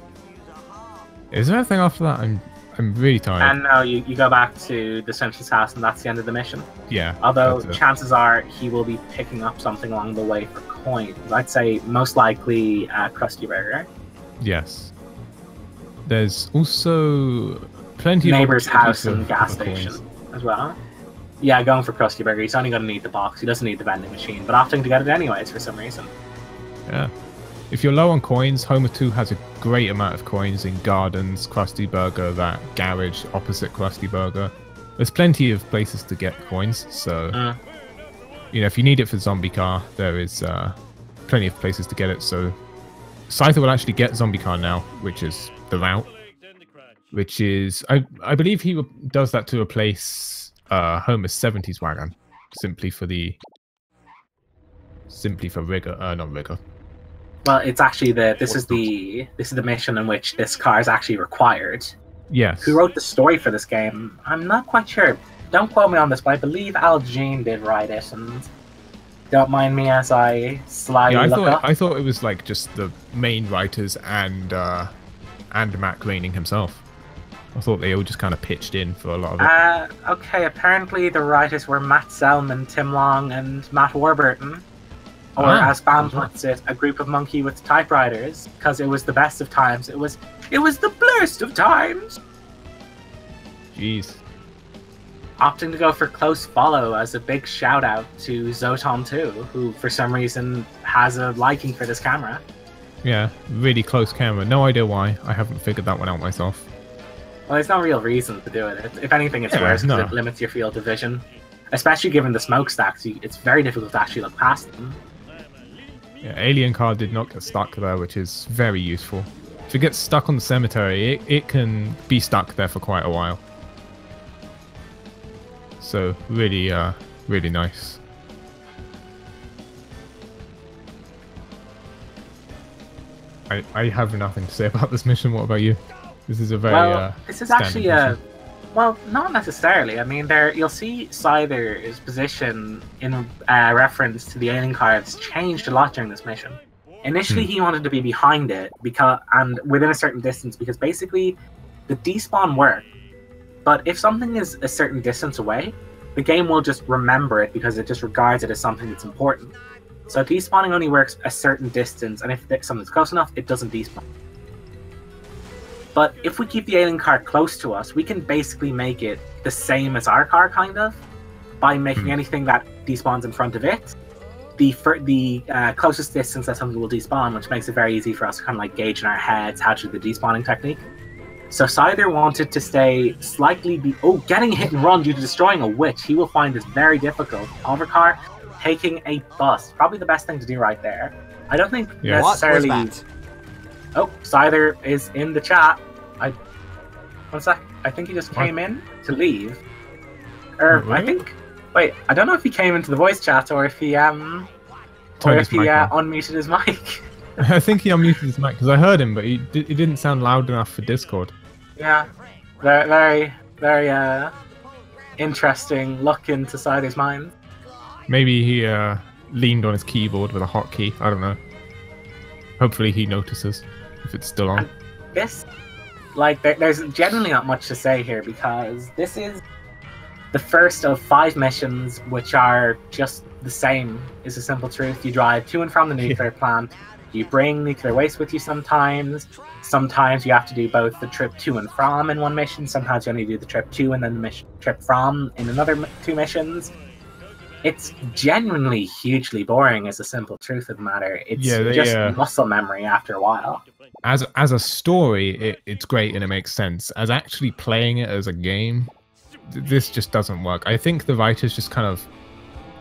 Is there anything after that? I'm really tired. And now you go back to the Simpsons house and that's the end of the mission. Yeah. Although chances are he will be picking up something along the way for coins. I'd say most likely Krusty Burger. Yes. There's also plenty of neighbor's house and gas station as well. Yeah, going for Krusty Burger. He's only going to need the box. He doesn't need the vending machine, but opting to get it anyways for some reason. Yeah. If you're low on coins, Homer 2 has a great amount of coins in Gardens, Krusty Burger, that garage opposite Krusty Burger. There's plenty of places to get coins, so if you need it for Zombie Car, there is plenty of places to get it. So Cyther will actually get Zombie Car now, which is the route, which is I believe he does that to replace Homer's 70s wagon, simply for rigor, not rigor. Well, it's actually this is the mission in which this car is actually required. Yes. Who wrote the story for this game? I'm not quite sure. Don't quote me on this, but I believe Al Jean did write it, and don't mind me as I slyly look up. I thought it was like just the main writers and Matt Groening himself. I thought they all just kind of pitched in for a lot of it. Okay, apparently the writers were Matt Selman, Tim Long, and Matt Warburton. Or as Bam puts it, a group of monkey with typewriters, because it was the best of times. It was the blurst of times. Jeez. Opting to go for close follow as a big shout out to Zoton 2, who for some reason has a liking for this camera. Yeah, really close camera. No idea why. I haven't figured that one out myself. Well, there's no real reason to do it. If anything, it's worse because it limits your field of vision. Especially given the smokestacks, it's very difficult to actually look past them. Yeah, Alien Car did not get stuck there, which is very useful. If it gets stuck on the cemetery, it can be stuck there for quite a while. So, really, really nice. I have nothing to say about this mission. What about you? This is a very well. This is actually mission. well, not necessarily. I mean, there you'll see Cyther's position in reference to the alien cards changed a lot during this mission. Initially, he wanted to be behind it and within a certain distance because basically the despawn worked. But if something is a certain distance away, the game will just remember it because it just regards it as something that's important. So despawning only works a certain distance, and if something's close enough, it doesn't despawn. But if we keep the alien card close to us, we can basically make it the same as our car, kind of, by making anything that despawns in front of it the closest distance that something will despawn, which makes it very easy for us to kind of like gauge in our heads how to do the despawning technique. So Cyther wanted to stay slightly getting hit and run due to destroying a witch. He will find this very difficult. Hovercar, taking a bus, probably the best thing to do right there. I don't think necessarily. What was that? Oh, Cyther is in the chat. One sec. I think he just came in to leave. Really? I think. Wait, I don't know if he came into the voice chat or if he unmuted his mic. I think he unmuted his mic because I heard him, but it didn't sound loud enough for Discord. Yeah, very, very interesting look into Cyther's mind. Maybe he leaned on his keyboard with a hotkey. I don't know. Hopefully he notices if it's still on. This, there's generally not much to say here because this is the first of 5 missions which are just the same, is a simple truth. You drive to and from the nuclear plant. You bring nuclear waste with you sometimes. Sometimes you have to do both the trip to and from in one mission. Sometimes you only do the trip to and then the trip from in another 2 missions. It's genuinely hugely boring, is the simple truth of the matter. It's just muscle memory after a while. As a story, it's great and it makes sense. As actually playing it as a game, this just doesn't work. I think the writers just kind of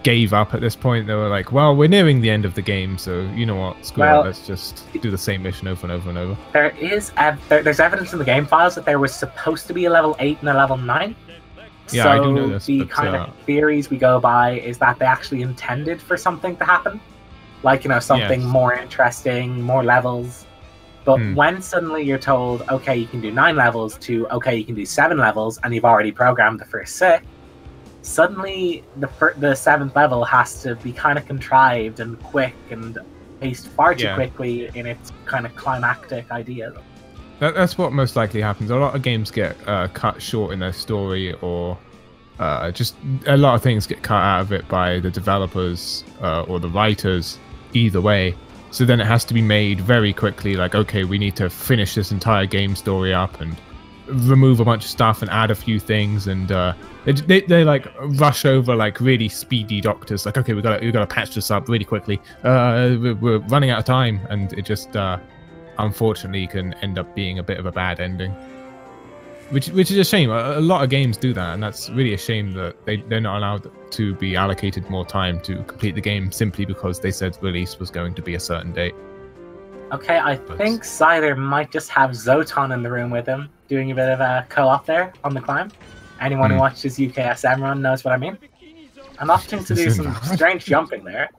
gave up at this point. They were like, well, we're nearing the end of the game, so you know what, screw it, let's just do the same mission over and over and over. There's evidence in the game files that there was supposed to be a level 8 and a level 9. Yeah, so I do know this, the kind of theories we go by is that they actually intended for something to happen. Like, something more interesting, more levels. But when suddenly you're told, okay, you can do 9 levels to, okay, you can do 7 levels, and you've already programmed the first 6, suddenly the 7th level has to be kind of contrived and quick and paced far too quickly in its kind of climactic idea. That's what most likely happens. A lot of games get cut short in their story, or just a lot of things get cut out of it by the developers or the writers, either way. So then it has to be made very quickly, like, okay, we need to finish this entire game story up and remove a bunch of stuff and add a few things, and they like rush over like really speedy doctors, like, okay, we gotta patch this up really quickly, we're running out of time, and it just unfortunately can end up being a bit of a bad ending, which is a shame. A lot of games do that, and that's really a shame that they're not allowed to be allocated more time to complete the game simply because they said release was going to be a certain date. Okay, I think Cyther might just have Zoton in the room with him, doing a bit of a co-op there on the climb. Anyone who watches UKSM run knows what I mean. I'm opting to do some strange jumping there.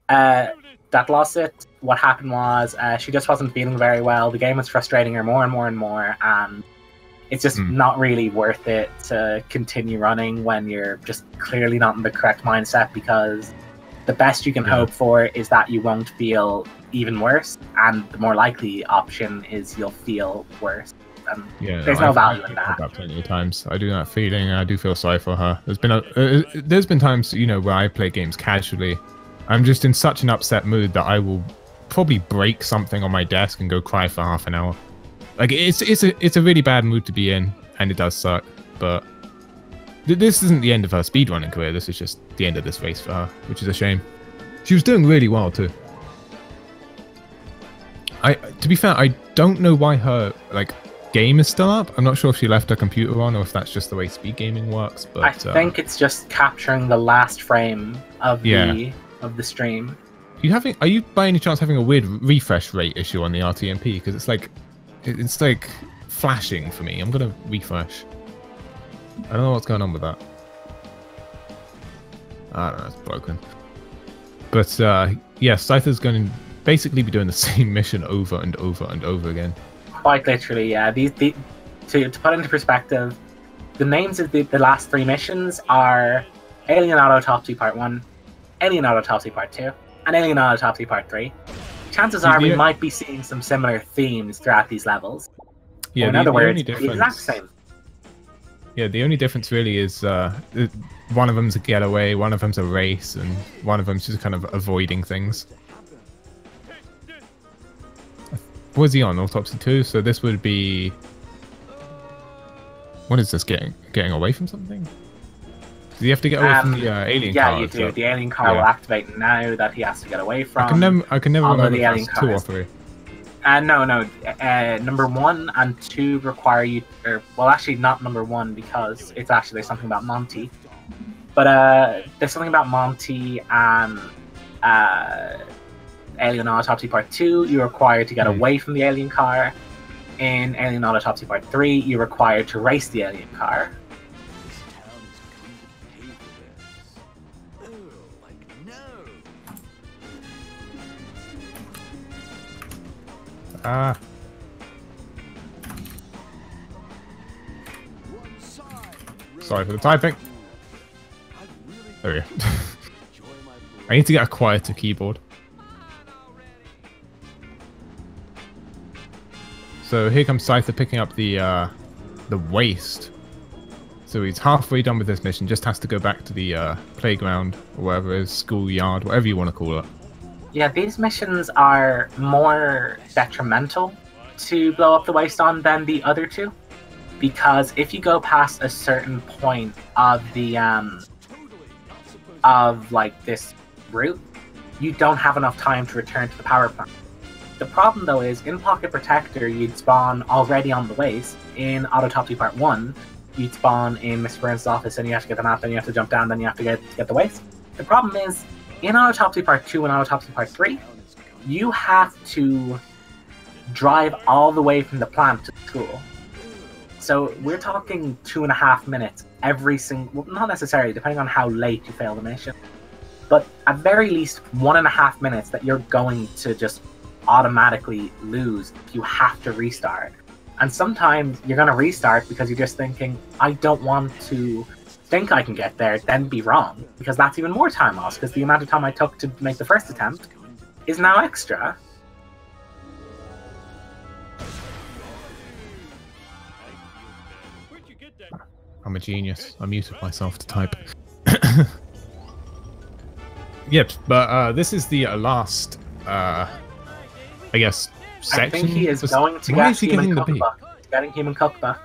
That lost it. What happened was she just wasn't feeling very well. The game was frustrating her more and more and more, and it's just not really worth it to continue running when you're just clearly not in the correct mindset, because the best you can hope for is that you won't feel even worse, and the more likely option is you'll feel worse. And there's no value in that. Plenty of times I do that feeling, and I do feel sorry for her. There's been times, where I play games casually. I'm just in such an upset mood that I will probably break something on my desk and go cry for half an hour. Like, it's a really bad mood to be in, and it does suck. But this isn't the end of her speedrunning career. This is just the end of this race for her, which is a shame. She was doing really well too. To be fair, I don't know why her game is still up. I'm not sure if she left her computer on or if that's just the way speed gaming works. But I think it's just capturing the last frame of the stream. Are you by any chance having a weird refresh rate issue on the RTMP? Because it's like flashing for me. I'm gonna refresh. I don't know what's going on with that. I don't know, it's broken. But yes, Cyther's going basically be doing the same mission over and over and over again. Quite literally, yeah. To put into perspective, the names of the last 3 missions are Alien Autopsy Part 1, Alien Autopsy Part 2, and Alien Autopsy Part 3. Chances are we might be seeing some similar themes throughout these levels. Yeah, in other words, the exact same. Yeah, the only difference really is one of them's a getaway, one of them's a race, and one of them's just kind of avoiding things. What was he on? Autopsy 2? So this would be... What is this? Getting away from something? Does he have to get away from the alien car? Yeah, you do. The alien car will activate now that he has to get away from. I can never remember if it's 2 or 3. No. Number 1 and 2 require you... well, actually not number 1 because it's actually there's something about Monty. But there's something about Monty and... Alien Autopsy Part 2, you're required to get away from the alien car. In Alien Autopsy Part 3, you're required to race the alien car. Sorry for the typing. There we go. I need to get a quieter keyboard. So here comes Cyther picking up the waste. So he's halfway done with this mission, just has to go back to the playground, or wherever it is, schoolyard, whatever you want to call it. Yeah, these missions are more detrimental to blow up the waste on than the other 2. Because if you go past a certain point of the, this route, you don't have enough time to return to the power plant. The problem, though, is in Pocket Protector, you'd spawn already on the waste. In Autopsy Part 1, you'd spawn in Mr. Burns' office, and you have to get the map, then you have to jump down, then you have to get the waste. The problem is, in Autopsy Part 2 and Autopsy Part 3, you have to drive all the way from the plant to the school. So we're talking 2.5 minutes every single... Well, not necessarily, depending on how late you fail the mission. But at very least 1.5 minutes that you're going to just automatically lose if you have to restart. And sometimes you're going to restart because you're just thinking, I don't want to think I can get there, then be wrong. Because that's even more time lost, because the amount of time I took to make the first attempt is now extra. I'm a genius. I muted myself to type. Yep, but this is the last, I guess, section. I think he is going to get human cookbook. He's getting human cookbook.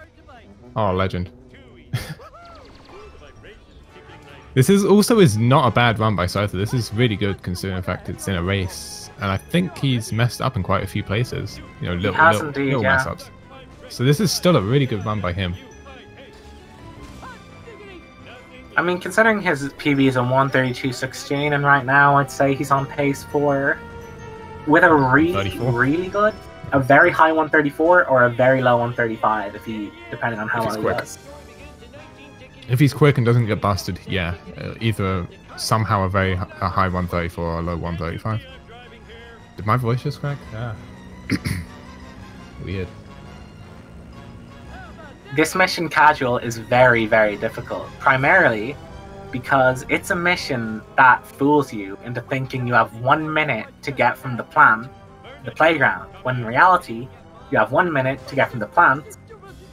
Oh, legend. This is not a bad run by Cyther. This is really good considering the fact it's in a race. And I think he's messed up in quite a few places. You know, little mess ups. So this is still a really good run by him. I mean, considering his PB is a 132.16, and right now I'd say he's on pace for, with a really good, a very high 134 or a very low 135, depending on how well he does. If he's quick and doesn't get busted, yeah, either somehow a high 134 or a low 135. Did my voice just crack? Yeah. Weird. This mission casual is very, very difficult, primarily because it's a mission that fools you into thinking you have 1 minute to get from the plant to the playground, when in reality, you have 1 minute to get from the plant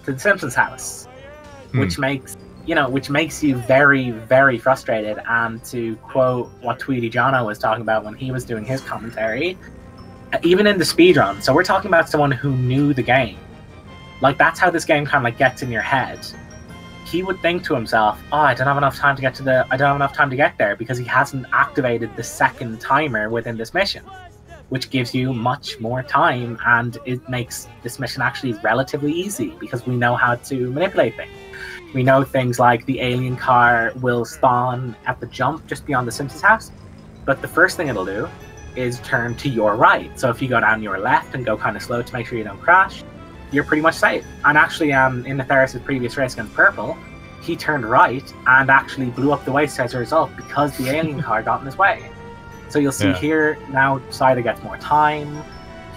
to the Simpsons house, which makes you very, very frustrated. And to quote what Tweety Jono was talking about when he was doing his commentary, even in the speedrun, so we're talking about someone who knew the game. Like, that's how this game kind of like gets in your head. He would think to himself, oh, I don't have enough time to get there because he hasn't activated the second timer within this mission, which gives you much more time, and it makes this mission actually relatively easy because we know how to manipulate things. We know things like the alien car will spawn at the jump just beyond the Simpsons house, but the first thing it'll do is turn to your right. So if you go down your left and go kind of slow to make sure you don't crash, you're pretty much safe. And actually, in Nytheris' previous race against Purple, he turned right and actually blew up the waste as a result because the alien car got in his way. So you'll see here now Cyther gets more time.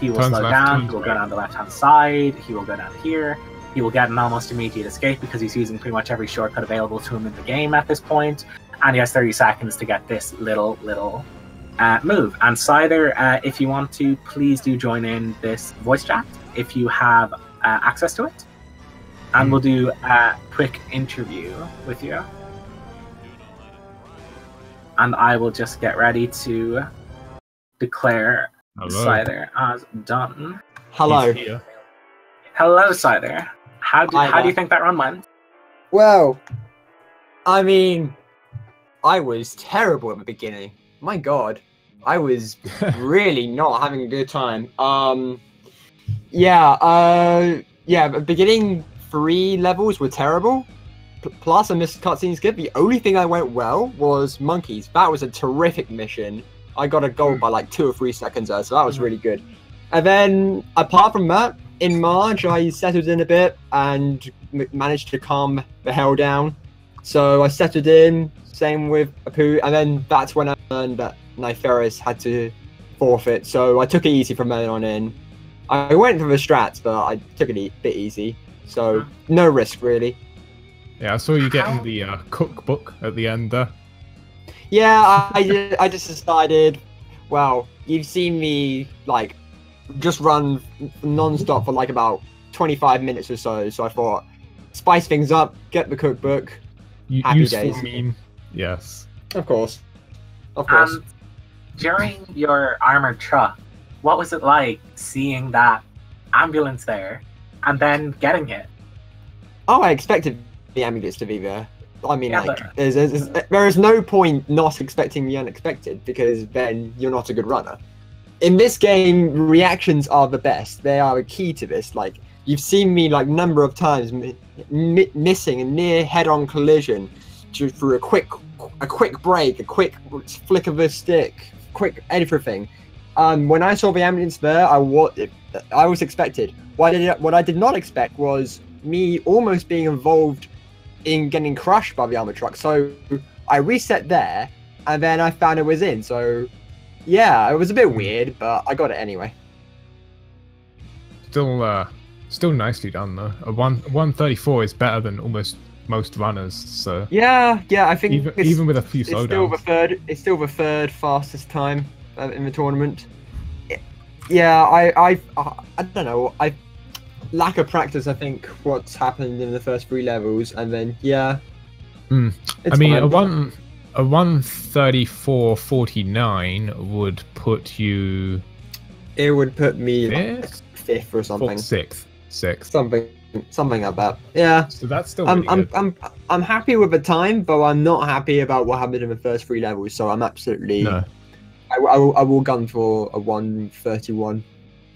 He will slow down, he will go down the left-hand side, he will go down here. He will get an almost immediate escape because he's using pretty much every shortcut available to him in the game at this point. And he has 30 seconds to get this little move. And Cyther, if you want to, please do join in this voice chat if you have access to it. And we'll do a quick interview with you. And I will just get ready to declare Cyther as done. Hello. Hello, Cyther. How do you think that run went? Well, I mean, I was terrible at the beginning. My God, I was really not having a good time. The beginning 3 levels were terrible. Plus, I missed cutscenes good. The only thing that went well was monkeys. That was a terrific mission. I got a gold by like 2 or 3 seconds there, so that was really good. And then, apart from that, in March, I settled in a bit and managed to calm the hell down. So I settled in, same with Apu, and then that's when I learned that Nytheris had to forfeit. So I took it easy from then on in. I went for the strats, but I took it a bit easy. So no risk, really. Yeah, I saw you getting the cookbook at the end there. Yeah, I just decided, well, you've seen me, like, just run non-stop for, like, about 25 minutes or so. So I thought, spice things up, get the cookbook, happy days. Meme. Yes. Of course. Of course. During your armored truck, what was it like seeing that ambulance there and then getting it? Oh, I expected the ambulance to be there. I mean, there is no point not expecting the unexpected, because then you're not a good runner. In this game, reactions are the best. They are a key to this. Like, you've seen me, like, number of times missing a near head-on collision through a quick break, a quick flick of a stick, quick everything. When I saw the ambulance there, I was expected. What I did not expect was me almost being involved in getting crushed by the armor truck. So I reset there, and then I found it was in. So yeah, it was a bit weird, but I got it anyway. Still nicely done though. A 134 is better than almost most runners. So yeah, I think even with a few slowdowns, it's still the third fastest time in the tournament. Yeah, I don't know. Lack of practice, I think, what's happened in the first 3 levels, and then I mean, fine. a 134.49 would put you. It would put me fifth or something. Sixth. Something like that. Yeah. So that's still. Really I'm happy with the time, but I'm not happy about what happened in the first 3 levels. So I'm absolutely. No. I will gun for a 131,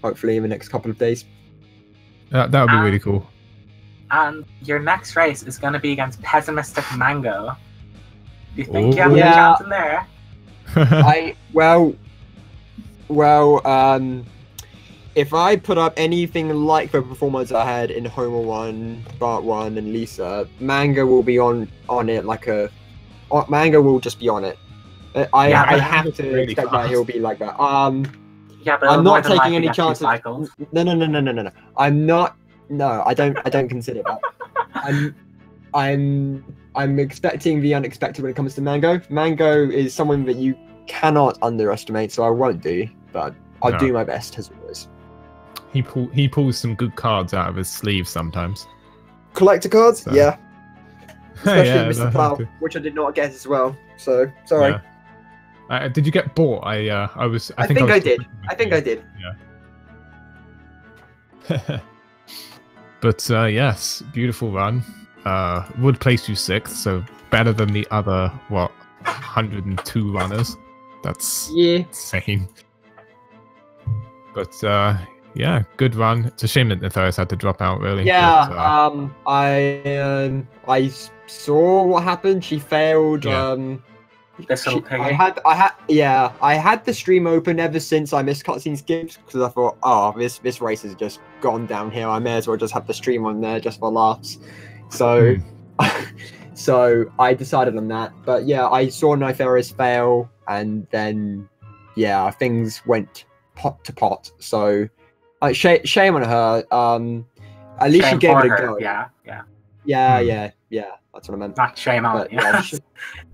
hopefully in the next couple of days. That would be really cool. And your next race is going to be against Pessimistic Mango. Do you think you have any chance in there? If I put up anything like the performance I had in Homer 1, Bart 1, and Lisa, Mango will be on it like Mango will just be on it. I have to really expect that he'll be like that. Yeah, but I'm not taking any chances. No. I'm not. No, I don't consider that. I'm expecting the unexpected when it comes to Mango. Mango is someone that you cannot underestimate, so I won't do. But I'll do my best as always. He pulls some good cards out of his sleeve sometimes. Collector cards, so. Yeah. Especially Mr. Plow, which I did not get as well. So sorry. Yeah. Did you get bought? I think I did. I think I did. Yeah. But yes, beautiful run. Would place you 6th, so better than the other 102 runners. That's insane. But yeah, good run. It's a shame that Nytheris had to drop out, really. Yeah. But, I saw what happened. She failed. Yeah. I had the stream open ever since I missed cutscene skips, because I thought, this race has just gone downhill. I may as well just have the stream on there just for laughs. So, so I decided on that. But yeah, I saw Nytheris fail, and then yeah, things went pot to pot. So, shame on her. At least she gave it a go. Yeah. Yeah. That's what I meant. Not shame on. But, yeah,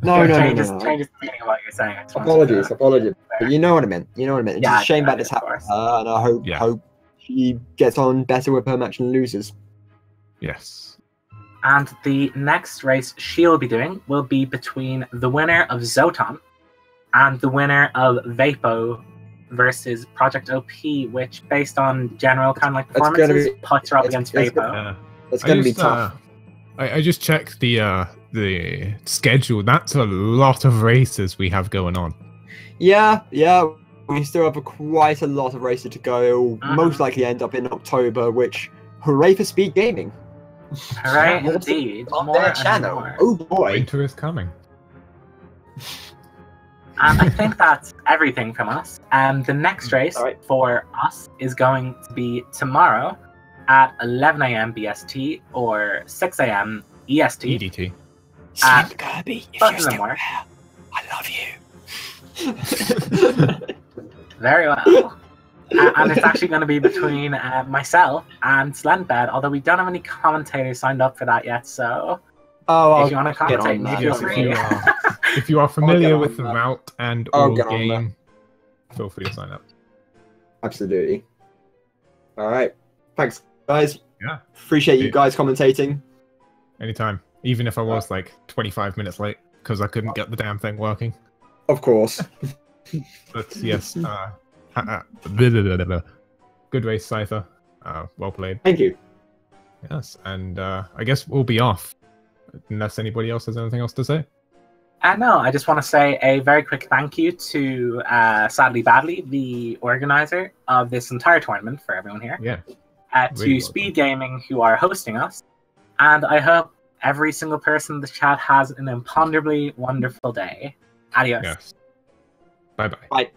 no. Changes the meaning of what you're saying. Apologies. But you know what I meant. It's Yeah, a shame I that this of happened course. to her, and I hope she gets on better with her match and loses. Yes. And the next race she'll be doing will be between the winner of Zoton and the winner of Vapo versus Project OP, which, based on general kind of like performances, puts her up against Vapo. It's going to be tough. I just checked the schedule. That's a lot of races we have going on. Yeah. We still have quite a lot of races to go. It'll most likely end up in October, which, hooray for Speed Gaming. Hooray, indeed. On More their and channel. more. Oh boy. Winter is coming. And I think that's everything from us. The next race for us is going to be tomorrow at 11 a.m. BST or 6 a.m. EST. EDT. Sam Kirby, if both you're of them still work. there, I love you. Very well. And it's actually going to be between myself and Slendbed, although we don't have any commentators signed up for that yet, so if you want to commentate, feel free. If you are familiar with the route and I'll all get on game, feel free to sign up. Absolutely. All right. Thanks, guys. Yeah. Appreciate you guys commentating. Anytime. Even if I was like 25 minutes late because I couldn't get the damn thing working. Of course. But yes, good race, Cyther. Well played. Thank you. Yes, and I guess we'll be off. Unless anybody else has anything else to say. No, I just want to say a very quick thank you to Sadly Badly, the organizer of this entire tournament for everyone here. Yeah. To Really Speed Gaming, who are hosting us. And I hope every single person in the chat has an imponderably wonderful day. Adios. Yes. Bye-bye. Bye.